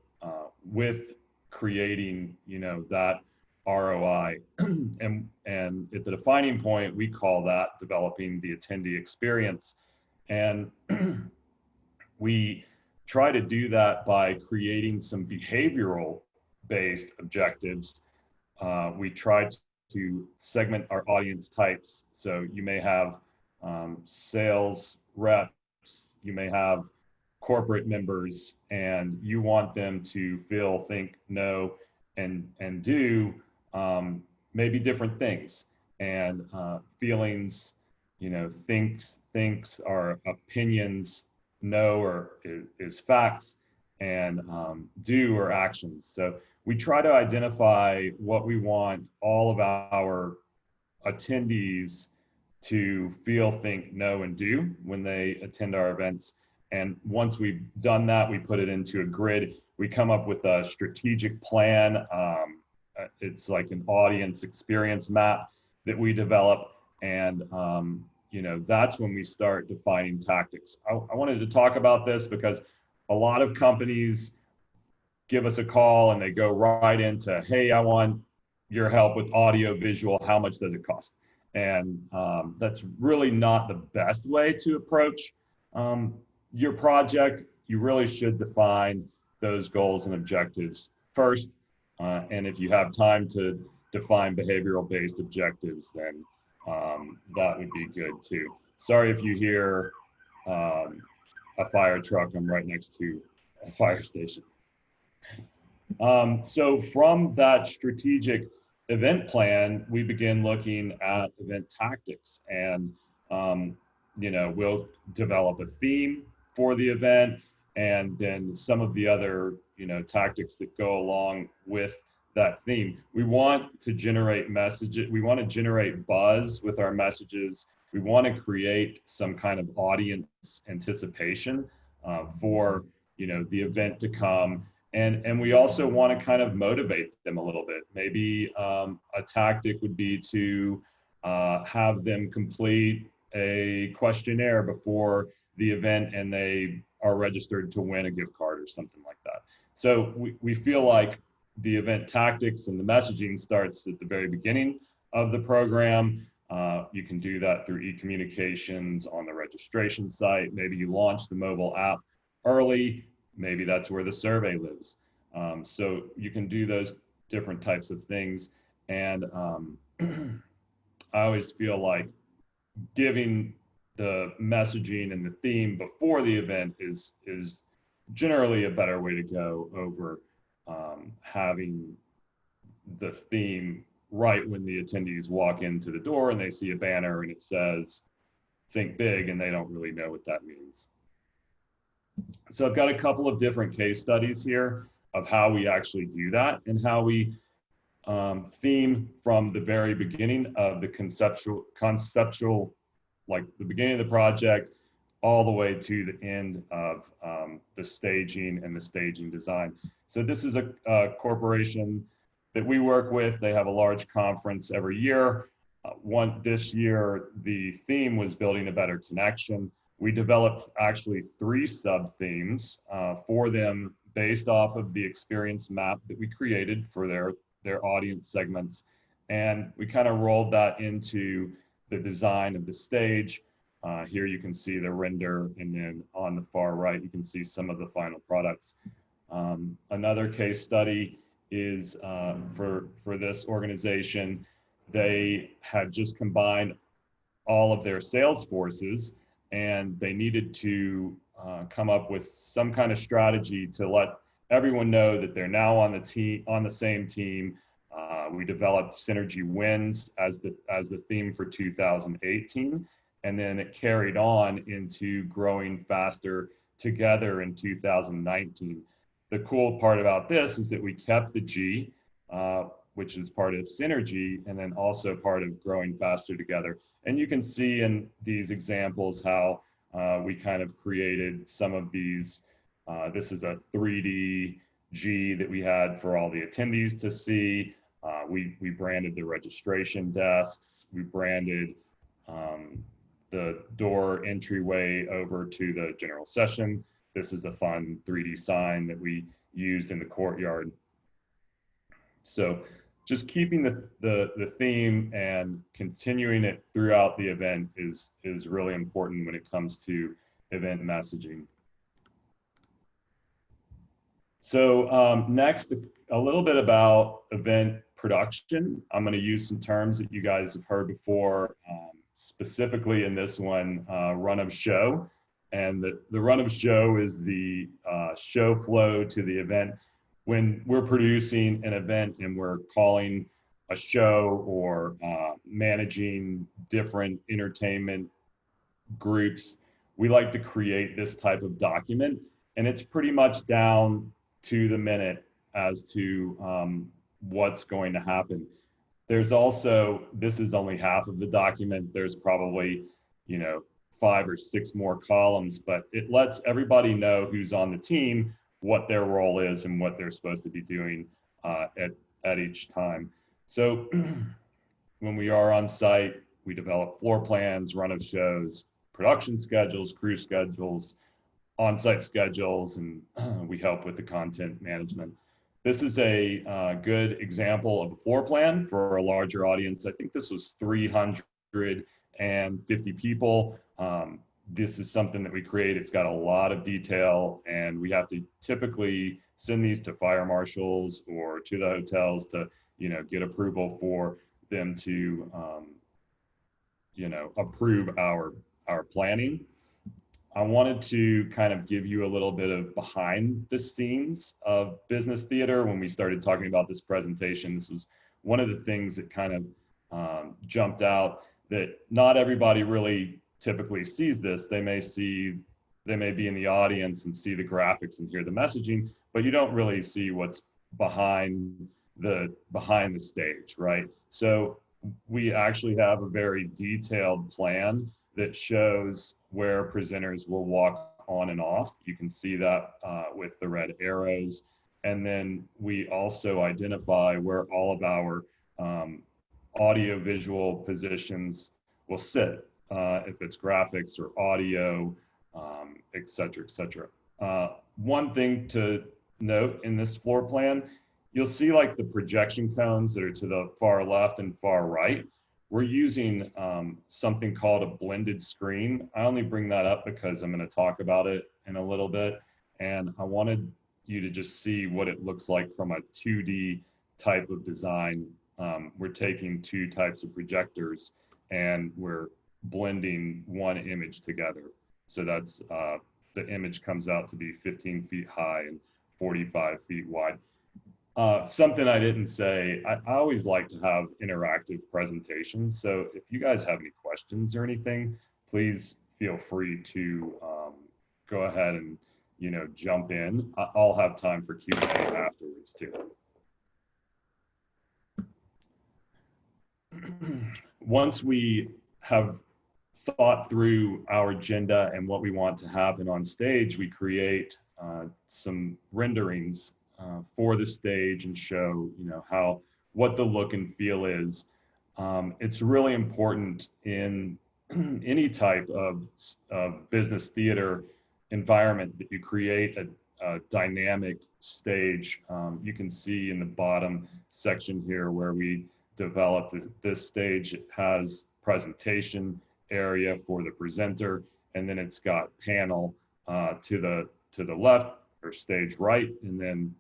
with creating, that ROI. and at the Defining Point, we call that developing the attendee experience. And we try to do that by creating some behavioral based objectives. We try to segment our audience types. So you may have sales reps, you may have corporate members, and you want them to feel, think, know, and do maybe different things. And feelings, thinks are opinions, know or is facts, and do or actions. So we try to identify what we want all of our attendees to feel, think, know, and do when they attend our events. And once we've done that, we put it into a grid. We come up with a strategic plan. It's like an audience experience map that we develop. And, you know, that's when we start defining tactics. I wanted to talk about this because a lot of companies give us a call and they go right into, hey, I want your help with audio visual. How much does it cost? And that's really not the best way to approach your project. You really should define those goals and objectives first. And if you have time to define behavioral-based objectives, then that would be good too. Sorry if you hear a fire truck. I'm right next to a fire station. So from that strategic event plan, we begin looking at event tactics, and you know, we'll develop a theme for the event, and then some of the other, you know, tactics that go along with that theme. We want to generate messages. We want to generate buzz with our messages. We want to create some kind of audience anticipation for, you know, the event to come. And we also want to kind of motivate them a little bit. Maybe a tactic would be to have them complete a questionnaire before the event and they are registered to win a gift card or something like that. So we feel like the event tactics and the messaging starts at the very beginning of the program. You can do that through e-communications on the registration site. Maybe you launch the mobile app early. Maybe that's where the survey lives. So you can do those different types of things. And I always feel like giving the messaging and the theme before the event is generally a better way to go over having the theme right when the attendees walk into the door and they see a banner and it says, think big, and they don't really know what that means. So I've got a couple of different case studies here of how we actually do that and how we theme from the very beginning of the conceptual, like the beginning of the project, all the way to the end of the staging and the staging design. So this is a corporation that we work with. They have a large conference every year. This year, the theme was building a better connection. We developed actually 3 sub-themes for them based off of the experience map that we created for their audience segments. And we kind of rolled that into the design of the stage. Here you can see the render, and then on the far right, you can see some of the final products. Another case study is for this organization. They had just combined all of their sales forces, and they needed to come up with some kind of strategy to let everyone know that they're now on the same team. We developed Synergy Wins as the theme for 2018, and then it carried on into Growing Faster Together in 2019. The cool part about this is that we kept the G, which is part of Synergy, and then also part of Growing Faster Together. And you can see in these examples how we kind of created some of these. This is a 3D G that we had for all the attendees to see. We branded the registration desks. We branded the door entryway over to the general session. This is a fun 3D sign that we used in the courtyard. So just keeping the theme and continuing it throughout the event is really important when it comes to event messaging. So next, a little bit about event production. I'm going to use some terms that you guys have heard before, specifically in this one, run of show. And the run of show is the show flow to the event. When we're producing an event and we're calling a show or managing different entertainment groups, we like to create this type of document, and it's pretty much down to the minute as to what's going to happen. There's also, this is only half of the document. There's probably, 5 or 6 more columns, but it lets everybody know who's on the team, what their role is and what they're supposed to be doing at each time. So when we are on site, we develop floor plans, run of shows, production schedules, crew schedules, on-site schedules, and we help with the content management. This is a good example of a floor plan for a larger audience. I think this was 350 people. This is something that we create. It's got a lot of detail, and we have to typically send these to fire marshals or to the hotels to, get approval for them to, approve our planning. I wanted to kind of give you a little bit of behind the scenes of business theater. When we started talking about this presentation, this was one of the things that kind of jumped out, that not everybody really typically sees this. They may be in the audience and see the graphics and hear the messaging, but you don't really see what's behind the stage, right? So we actually have a very detailed plan that shows where presenters will walk on and off. You can see that with the red arrows. And then we also identify where all of our audio visual positions will sit, if it's graphics or audio, et cetera, et cetera. One thing to note in this floor plan, you'll see like the projection cones that are to the far left and far right. We're using something called a blended screen. I only bring that up because I'm going to talk about it in a little bit. And I wanted you to just see what it looks like from a 2D type of design. We're taking 2 types of projectors and we're blending one image together. So that's the image comes out to be 15 feet high and 45 feet wide. Something I didn't say, I always like to have interactive presentations. So if you guys have any questions or anything, please feel free to go ahead and, jump in. I'll have time for Q&A afterwards too. Once we have thought through our agenda and what we want to happen on stage, we create some renderings for the stage and show, what the look and feel is. It's really important in any type of business theater environment that you create a dynamic stage. You can see in the bottom section here where we developed this stage. It has presentation area for the presenter, and then it's got panel to the left or stage right, and then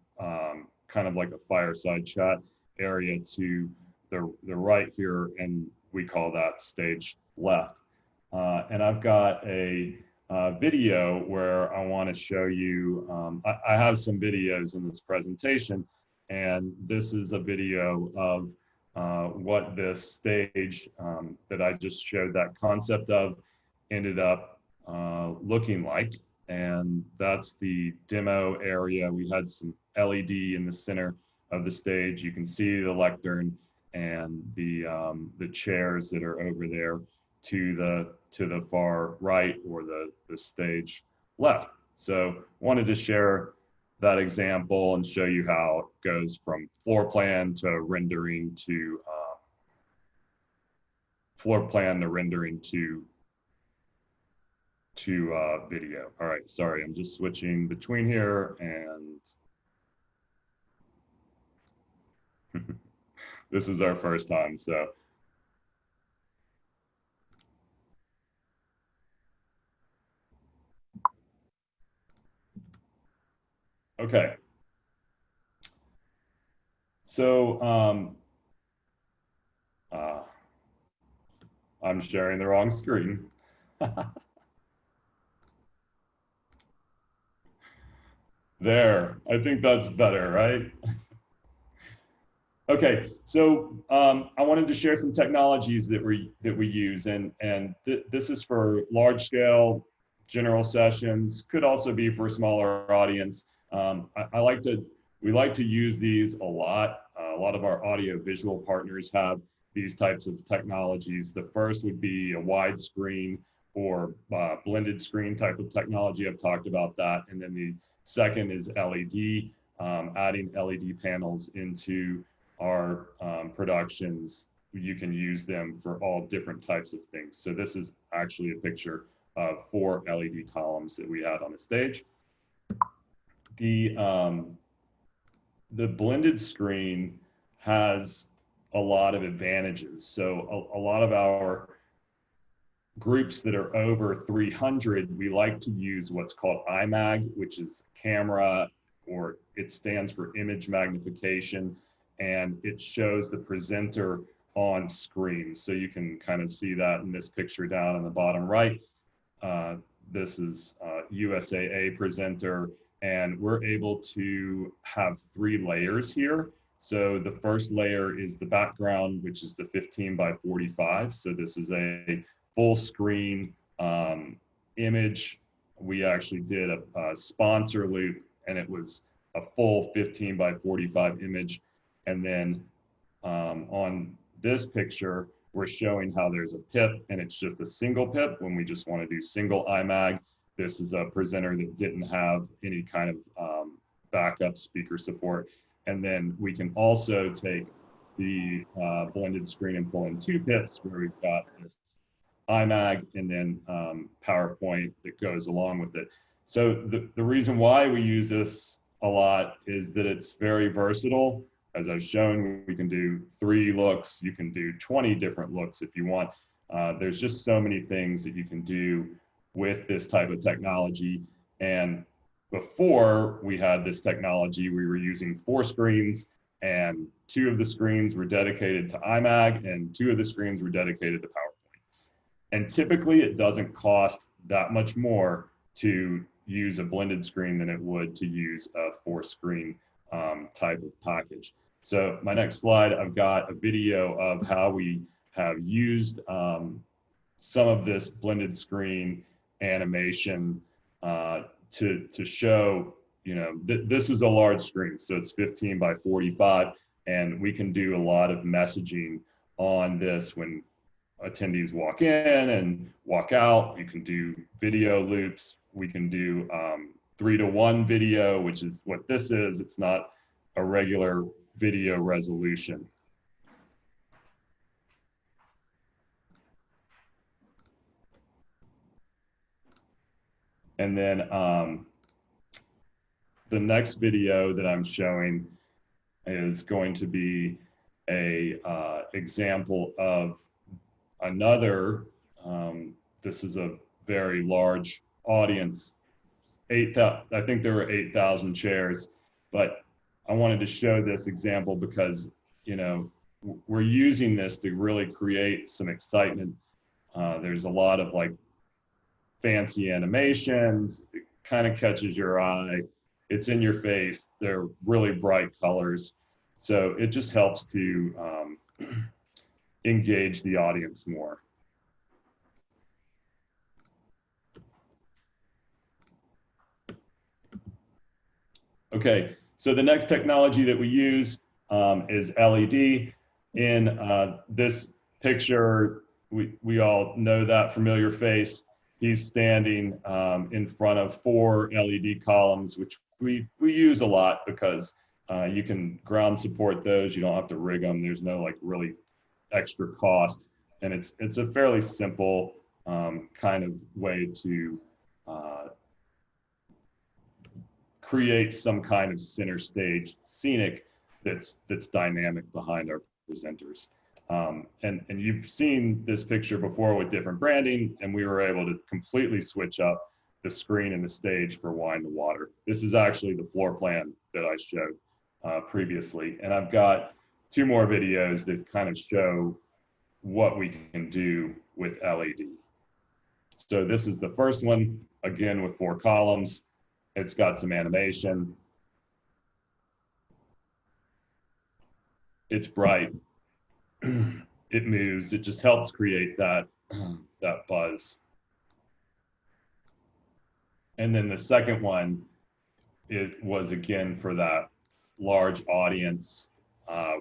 kind of like a fireside chat area to the right here, and we call that stage left. And I've got a video where I want to show you, I have some videos in this presentation, and this is a video of what this stage that I just showed that concept of ended up looking like. And that's the demo area. We had some LED in the center of the stage. You can see the lectern and the chairs that are over there to the far right, or the stage left. So wanted to share that example and show you how it goes from floor plan to rendering to floor plan to rendering to video. All right, sorry, I'm just switching between here, and this is our first time, so. Okay. So I'm sharing the wrong screen. There, I think that's better, right? Okay, so I wanted to share some technologies that we use, and this is for large scale general sessions, could also be for a smaller audience. We like to use these a lot. a lot of our audio visual partners have these types of technologies. The first would be a widescreen or blended screen type of technology. I've talked about that. And then the second is LED, adding LED panels into our productions. You can use them for all different types of things. So this is actually a picture of 4 LED columns that we had on the stage. The blended screen has a lot of advantages. So a lot of our groups that are over 300, we like to use what's called IMAG, which is camera, or it stands for image magnification, and it shows the presenter on screen. So you can kind of see that in this picture down in the bottom right. This is USAA presenter, and we're able to have 3 layers here. So the first layer is the background, which is the 15 by 45. So this is a full screen image. We actually did a sponsor loop, and it was a full 15 by 45 image. And then on this picture, we're showing how there's a pip, and it's just a single pip when we just want to do single IMAG. This is a presenter that didn't have any kind of backup speaker support. And then we can also take the blended screen and pull in 2 pips where we've got this IMAG and then PowerPoint that goes along with it. So the reason why we use this a lot is that it's very versatile. As I've shown, we can do 3 looks. You can do 20 different looks if you want. There's just so many things that you can do with this type of technology. And before we had this technology, we were using 4 screens, and 2 of the screens were dedicated to IMAG and 2 of the screens were dedicated to PowerPoint. And typically it doesn't cost that much more to use a blended screen than it would to use a 4-screen type of package. So my next slide, I've got a video of how we have used some of this blended screen animation to show, you know, this is a large screen, so it's 15 by 45, and we can do a lot of messaging on this when attendees walk in and walk out. You can do video loops. We can do 3:1 video, which is what this is. It's not a regular video resolution. And then the next video that I'm showing is going to be a example of another, this is a very large audience, 8,000, I think there were 8,000 chairs, but I wanted to show this example because, you know, we're using this to really create some excitement. There's a lot of like fancy animations. It kind of catches your eye. It's in your face. They're really bright colors. So it just helps to engage the audience more. Okay, so the next technology that we use is LED. In this picture, we all know that familiar face. He's standing in front of 4 LED columns, which we use a lot because you can ground support those. You don't have to rig them. There's no like really extra cost. And it's a fairly simple kind of way to create some kind of center stage scenic that's dynamic behind our presenters. And you've seen this picture before with different branding, and we were able to completely switch up the screen and the stage for Wine to Water. This is actually the floor plan that I showed previously. And I've got 2 more videos that kind of show what we can do with LED. So this is the first one, again, with 4 columns. It's got some animation. It's bright. It moves. It just helps create that buzz. And then the second one, it was again for that large audience.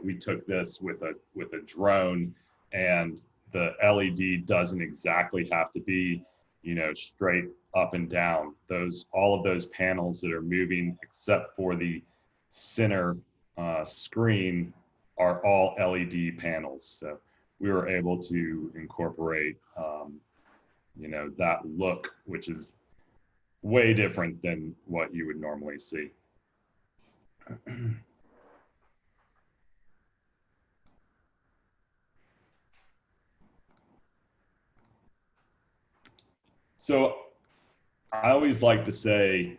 we took this with a drone, and the LED doesn't exactly have to be, you know, straight up and down. All of those panels that are moving, except for the center screen, are all LED panels. So we were able to incorporate, you know, that look, which is way different than what you would normally see. So I always like to say,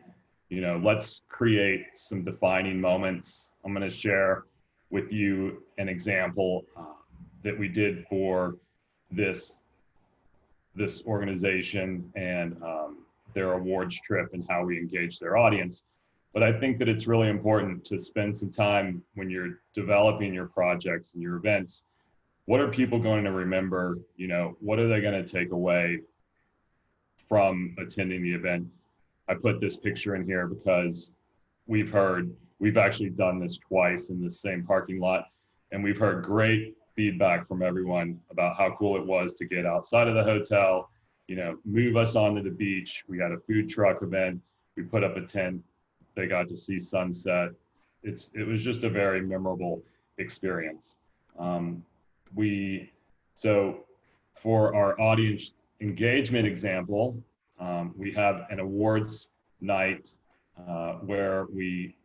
you know, let's create some defining moments. I'm going to share with you an example that we did for this organization and their awards trip and how we engage their audience. But I think that it's really important to spend some time when you're developing your projects and your events. What are people going to remember? You know, what are they going to take away from attending the event? I put this picture in here because we've actually done this twice in the same parking lot, and we've heard great feedback from everyone about how cool it was to get outside of the hotel, you know, move us onto the beach. We had a food truck event. We put up a tent. They got to see sunset. It was just a very memorable experience. So for our audience engagement example, we have an awards night where we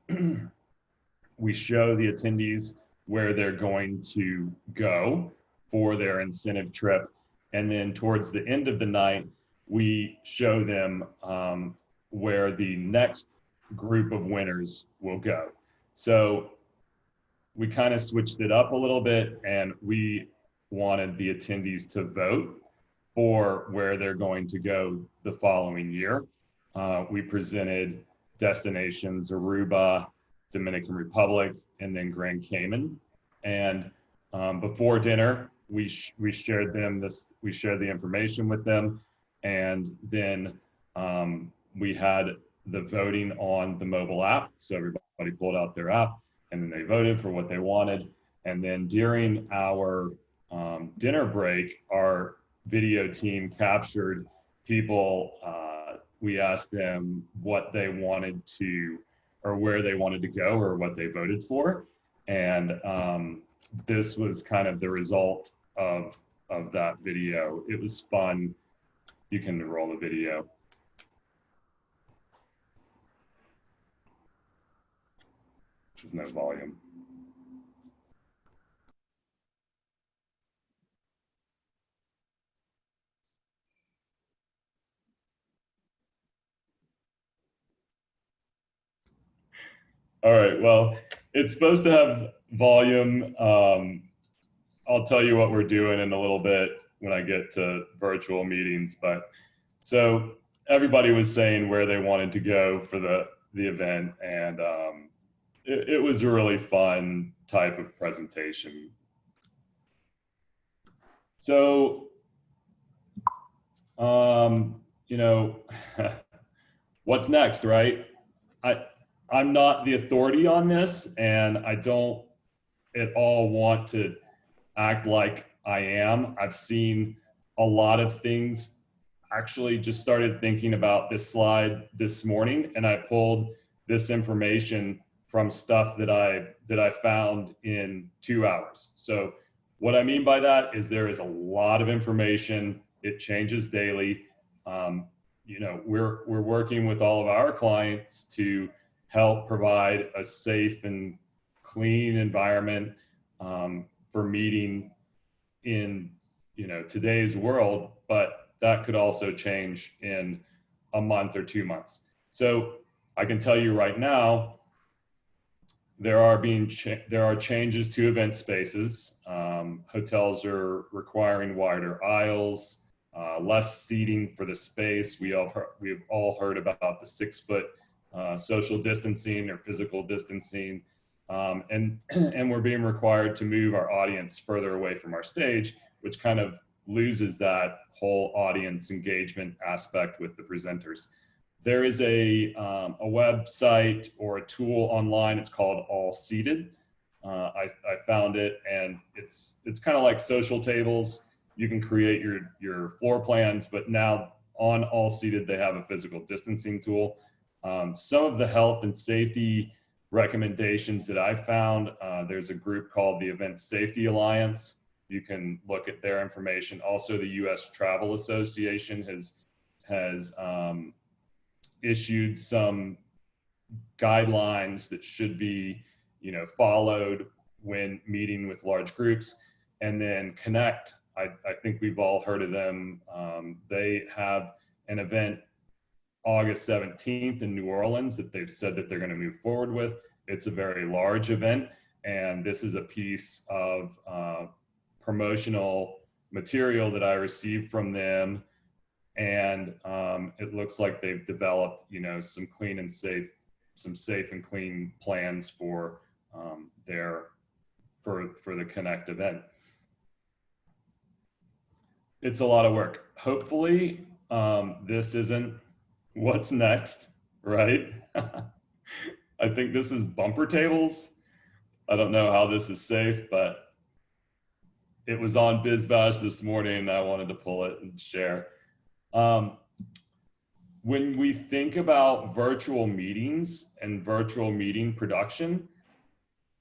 we show the attendees where they're going to go for their incentive trip. And then towards the end of the night, we show them where the next group of winners will go. So we kind of switched it up a little bit, and we wanted the attendees to vote for where they're going to go the following year. We presented destinations: Aruba, Dominican Republic, and then Grand Cayman. And before dinner, we shared the information with them, and then we had the voting on the mobile app. So everybody pulled out their app, and then they voted for what they wanted. And then during our dinner break, our video team captured people. We asked them what they wanted to, or where they wanted to go, or what they voted for. And this was kind of the result of that video. It was fun. You can roll the video. There's no volume. All right, well, it's supposed to have volume. I'll tell you what we're doing in a little bit when I get to virtual meetings. But so everybody was saying where they wanted to go for the event, and it was a really fun type of presentation. So, you know, what's next, right? I'm not the authority on this, and I don't at all want to act like I am. I've seen a lot of things. Actually just started thinking about this slide this morning, and I pulled this information from stuff that I found in 2 hours. So what I mean by that is there is a lot of information. It changes daily. You know, we're working with all of our clients to help provide a safe and clean environment for meeting in, you know, today's world, but that could also change in a month or 2 months. So I can tell you right now, there are changes to event spaces. Hotels are requiring wider aisles, less seating for the space. We've all heard about the 6-foot social distancing or physical distancing, and we're being required to move our audience further away from our stage, which kind of loses that whole audience engagement aspect with the presenters. There is a website or a tool online. It's called All Seated. I found it, and it's kind of like social tables. You can create your floor plans, but now on All Seated, they have a physical distancing tool. Some of the health and safety recommendations that I found, there's a group called the Event Safety Alliance. You can look at their information. Also, the U.S. Travel Association has issued some guidelines that should be, followed when meeting with large groups. And then Connect, I think we've all heard of them. They have an event August 17th in New Orleans that they've said that they're going to move forward with. It's a very large event, and this is a piece of promotional material that I received from them. And it looks like they've developed, some clean and safe, some safe and clean plans for for the Connect event. It's a lot of work. Hopefully, this isn't what's next, right? I think this is bumper tables. I don't know how this is safe, but it was on BizBash this morning and I wanted to pull it and share. When we think about virtual meetings and virtual meeting production,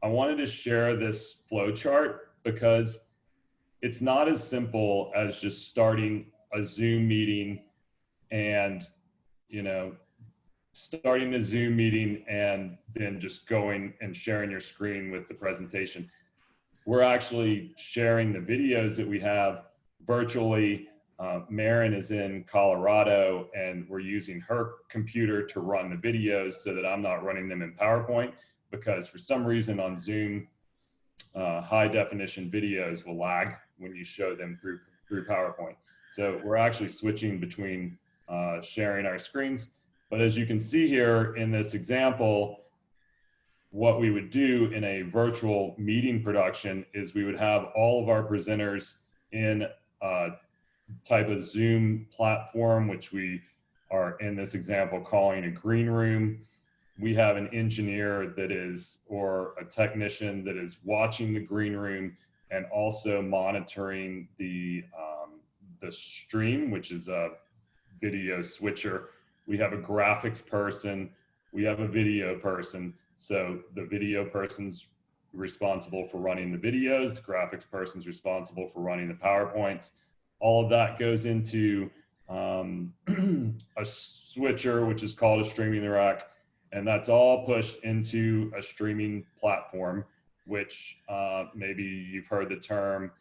I wanted to share this flow chart because it's not as simple as just starting a Zoom meeting and, starting a Zoom meeting and then just going and sharing your screen with the presentation. We're actually sharing the videos that we have virtually. Marin is in Colorado and we're using her computer to run the videos so that I'm not running them in PowerPoint, because for some reason on Zoom, high definition videos will lag when you show them through PowerPoint. So we're actually switching between sharing our screens. But as you can see here in this example, what we would do in a virtual meeting production is we would have all of our presenters in a type of Zoom platform, which we are in this example calling a green room. We have an engineer that is, or a technician that is watching the green room and also monitoring the stream, which is a video switcher. We have a graphics person, we have a video person. So the video person's responsible for running the videos, the graphics person's responsible for running the PowerPoints. All of that goes into a switcher, which is called a streaming rack. And that's all pushed into a streaming platform, which maybe you've heard the term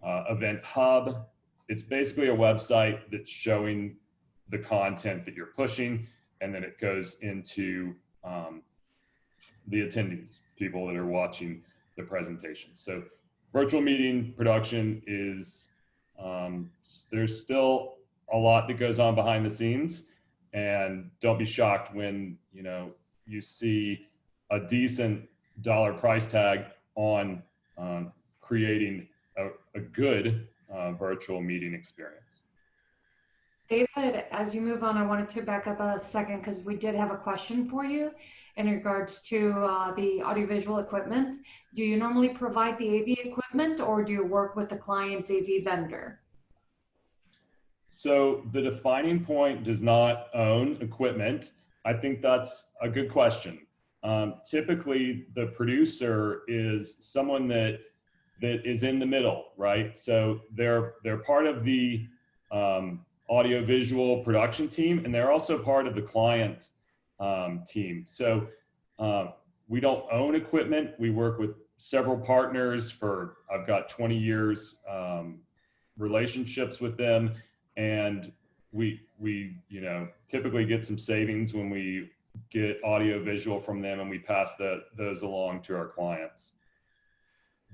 Event Hub. It's basically a website that's showing the content that you're pushing, and then it goes into the attendees, people that are watching the presentation. So virtual meeting production is, there's still a lot that goes on behind the scenes, and don't be shocked when, you see a decent dollar price tag on creating a good virtual meeting experience.
David, as you move on, I wanted to back up a second because we did have a question for you in regards to the audiovisual equipment. Do you normally provide the AV equipment or do you work with the client's AV vendor?
So the DefiningPoint does not own equipment. I think that's a good question. Typically, the producer is someone that is in the middle, right? So they're part of the audiovisual production team, and they're also part of the client team. So we don't own equipment. We work with several partners for, I've got 20 years relationships with them, and we typically get some savings when we get audio visual from them and we pass those along to our clients.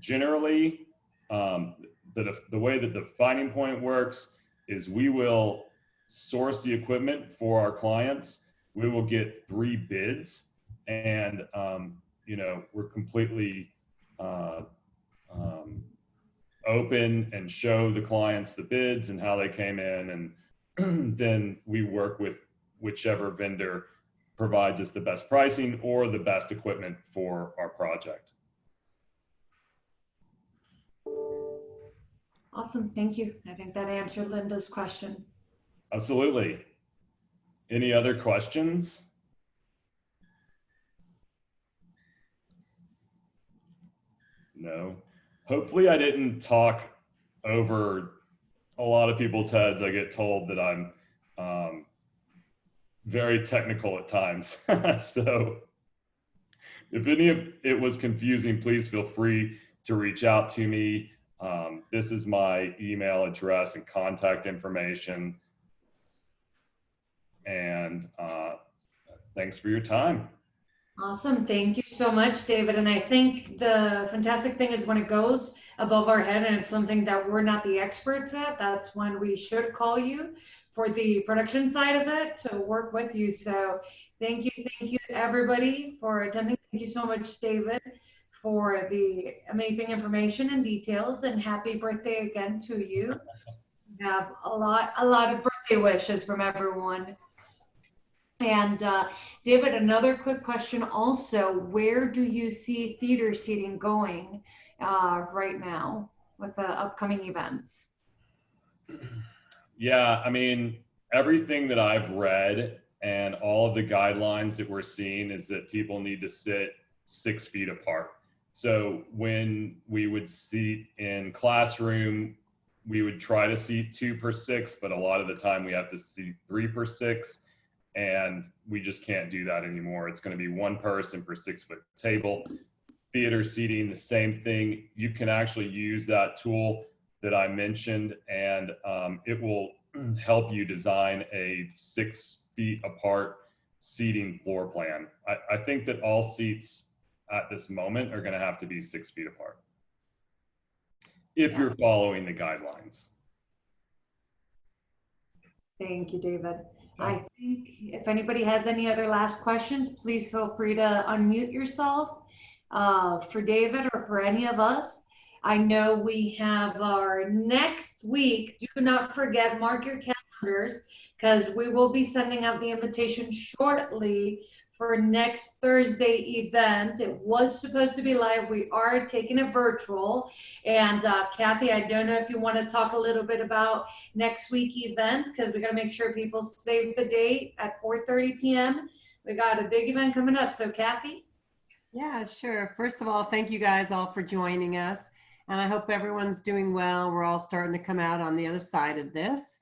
Generally, the way that the DefiningPoint works is we will source the equipment for our clients. We will get 3 bids, and we're completely open and show the clients the bids and how they came in, and then we work with whichever vendor provides us the best pricing or the best equipment for our project.
Awesome. Thank you. I think that answered Linda's question.
Absolutely. Any other questions? No. Hopefully I didn't talk over a lot of people's heads. I get told that I'm very technical at times. So if any of it was confusing, please feel free to reach out to me. This is my email address and contact information. And thanks for your time.
Awesome. Thank you so much, David. And I think the fantastic thing is when it goes above our head and it's something that we're not the experts at, that's when we should call you for the production side of it to work with you. So thank you everybody for attending. Thank you so much, David, for the amazing information and details, and happy birthday again to you. We have a lot of birthday wishes from everyone. And David, another quick question also, where do you see theater seating going right now with the upcoming events?
Yeah, I mean, everything that I've read and all of the guidelines that we're seeing is that people need to sit 6 feet apart. So when we would seat in classroom, we would try to seat 2 per 6, but a lot of the time we have to seat 3 per 6. And we just can't do that anymore. It's going to be 1 person per 6-foot table. Theater seating, the same thing. You can actually use that tool that I mentioned, and it will help you design a 6 feet apart seating floor plan. I think that all seats at this moment are going to have to be 6 feet apart if you're following the guidelines.
Thank you, David. I think if anybody has any other last questions, please feel free to unmute yourself for David or for any of us. I know we have our next week. Do not forget, mark your calendars, because we will be sending out the invitation shortly for next Thursday event. It was supposed to be live. We are taking it virtual. And Kathy, I don't know if you want to talk a little bit about next week event, because we got to make sure people save the date at 4:30 p.m. We got a big event coming up. So Kathy?
Yeah, sure. First of all, thank you guys all for joining us. And I hope everyone's doing well. We're all starting to come out on the other side of this.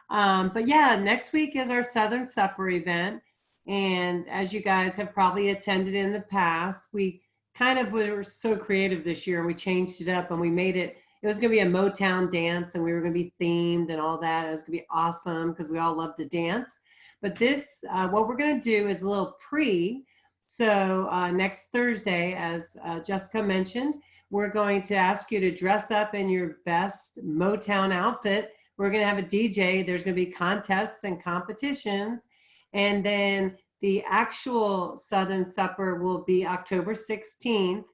But yeah, next week is our Southern Supper event. And as you guys have probably attended in the past, we were so creative this year, and we changed it up and we made it was going to be a Motown dance, and we were going to be themed and all that. It was going to be awesome because we all love to dance. But this, what we're going to do is a little pre. So next Thursday, as Jessica mentioned, we're going to ask you to dress up in your best Motown outfit. We're going to have a DJ. There's going to be contests and competitions. And then the actual Southern Supper will be October 16th.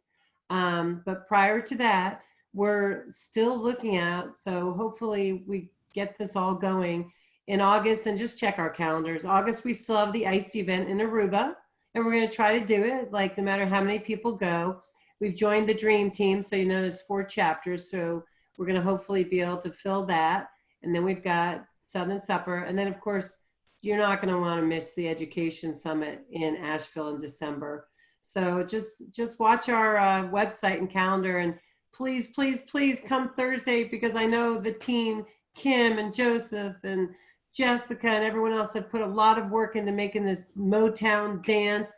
But prior to that, we're still looking at, so hopefully we get this all going in August, and just check our calendars. August, we still have the ice event in Aruba, and we're going to try to do it, like no matter how many people go. We've joined the Dream Team, so you know there's 4 chapters, so we're going to hopefully be able to fill that. And then we've got Southern Supper, and then of course, you're not going to want to miss the Education Summit in Asheville in December. So just watch our website and calendar, and please, please, please come Thursday, because I know the team, Kim and Joseph and Jessica and everyone else, have put a lot of work into making this Motown dance.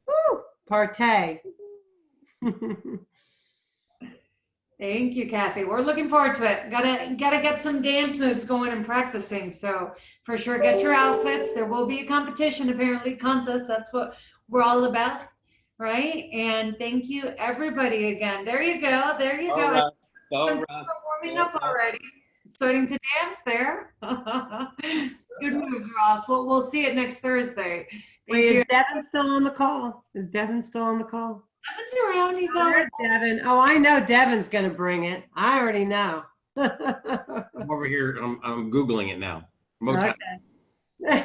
Woo! Partay.
Thank you, Kathy. We're looking forward to it. Gotta get some dance moves going and practicing. So for sure, get your outfits. There will be a competition, apparently contest. That's what we're all about, right? And thank you, everybody, again. There you go. There you go. Warming up already. Starting to dance there. Good move, Ross. We'll see it next Thursday.
Wait, is Devin still on the call? Is Devin still on the call?
Devin's around. He's on.
There's Devin. Oh, I know Devin's going to bring it. I already know.
I'm over here. I'm Googling it now. Motown.
Okay.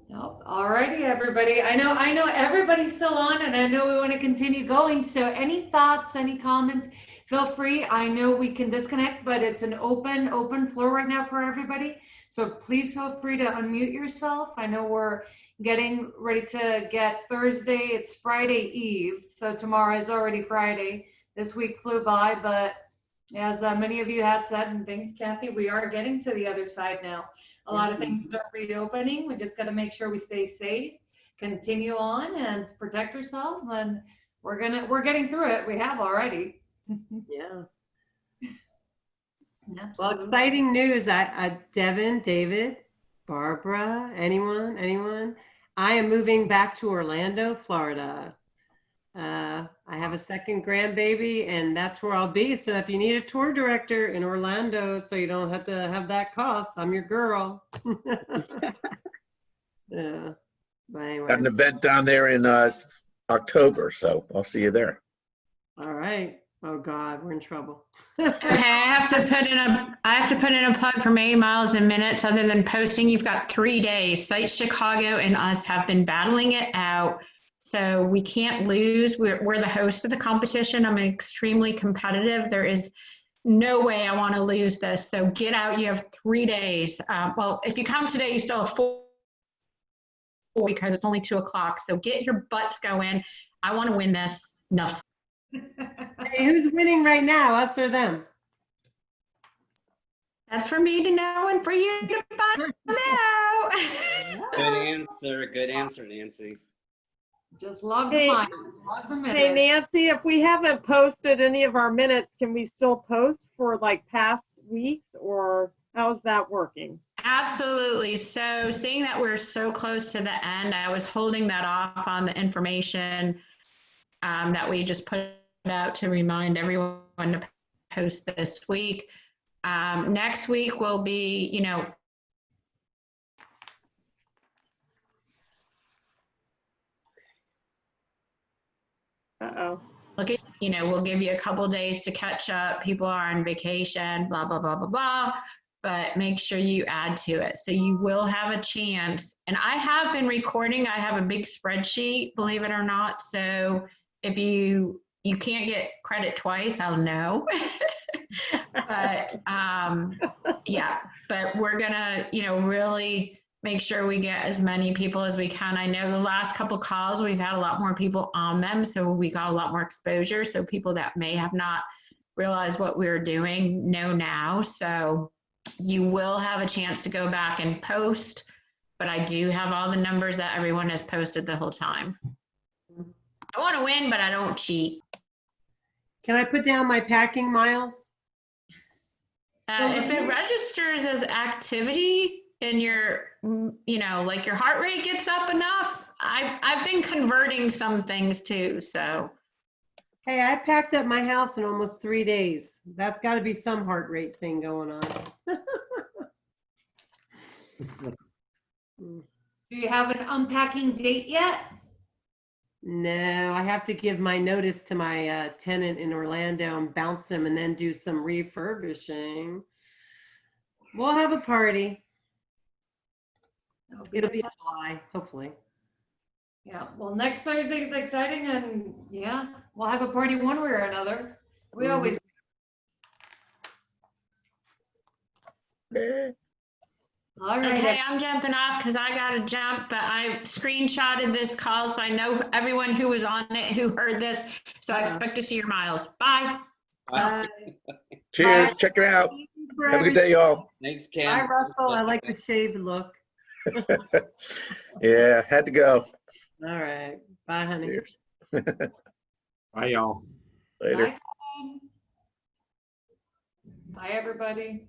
Nope. All righty, everybody. I know everybody's still on, and I know we want to continue going. So any thoughts, any comments, feel free. I know we can disconnect, but it's an open floor right now for everybody. So please feel free to unmute yourself. I know we're getting ready to get Thursday. It's Friday Eve. So tomorrow is already Friday. This week flew by, but as many of you had said, and thanks, Kathy, we are getting to the other side now. A lot of things are reopening. We just got to make sure we stay safe, continue on, and protect ourselves. And we're getting through it. We have already.
Yeah. Well,
Absolutely.
exciting news. Devin, David, Barbara, anyone? I am moving back to Orlando, Florida. I have a second grandbaby, and that's where I'll be. So if you need a tour director in Orlando, so you don't have to have that cost, I'm your girl. Yeah. But anyway.
Got an event down there in October, so I'll see you there.
All right. Oh God, we're in trouble.
Okay, I have to put in a plug for May Miles and Minutes. Other than posting, you've got 3 days. Site Chicago and us have been battling it out, so we can't lose. We're the host of the competition. I'm extremely competitive. There is no way I want to lose this. So get out. You have 3 days. Well, if you come today, you still have 4 because it's only 2 o'clock. So get your butts going. I want to win this. Enough.
Hey, who's winning right now, us or them?
That's for me to know and for you to find out.
Good answer, Nancy.
Just log the miles, log the minutes.
Hey, Nancy, if we haven't posted any of our minutes, can we still post for like past weeks, or how's that working?
Absolutely. So seeing that we're so close to the end, I was holding that off on the information that we just put out to remind everyone to post this week. Next week will be, look at, we'll give you a couple days to catch up. People are on vacation, blah, blah, blah, blah, blah. But make sure you add to it. So you will have a chance. And I have been recording. I have a big spreadsheet, believe it or not. So if you can't get credit twice, I'll know. But yeah, but we're gonna, really make sure we get as many people as we can. I know the last couple calls, we've had a lot more people on them. So we got a lot more exposure. So people that may have not realized what we were doing know now. So you will have a chance to go back and post, but I do have all the numbers that everyone has posted the whole time. I want to win, but I don't cheat.
Can I put down my packing miles?
If it registers as activity and your, like your heart rate gets up enough, I've been converting some things too, so.
Hey, I packed up my house in almost 3 days. That's got to be some heart rate thing going on.
Do you have an unpacking date yet?
No, I have to give my notice to my tenant in Orlando and bounce him and then do some refurbishing. We'll have a party. It'll be in July, hopefully.
Yeah, well, next Thursday is exciting, and yeah, we'll have a party one way or another. We always. All right.
Okay, I'm jumping off because I got to jump, but I screenshotted this call so I know everyone who was on it who heard this. So I expect to see your miles. Bye.
Bye.
Cheers.
Bye.
Check it out. Have a good day, y'all.
Thanks, Cam.
Bye, Russell. I like the shaved look.
Yeah, had to go.
All right. Bye, honey.
Cheers.
Bye, y'all.
Later.
Bye, Colin. Bye, everybody.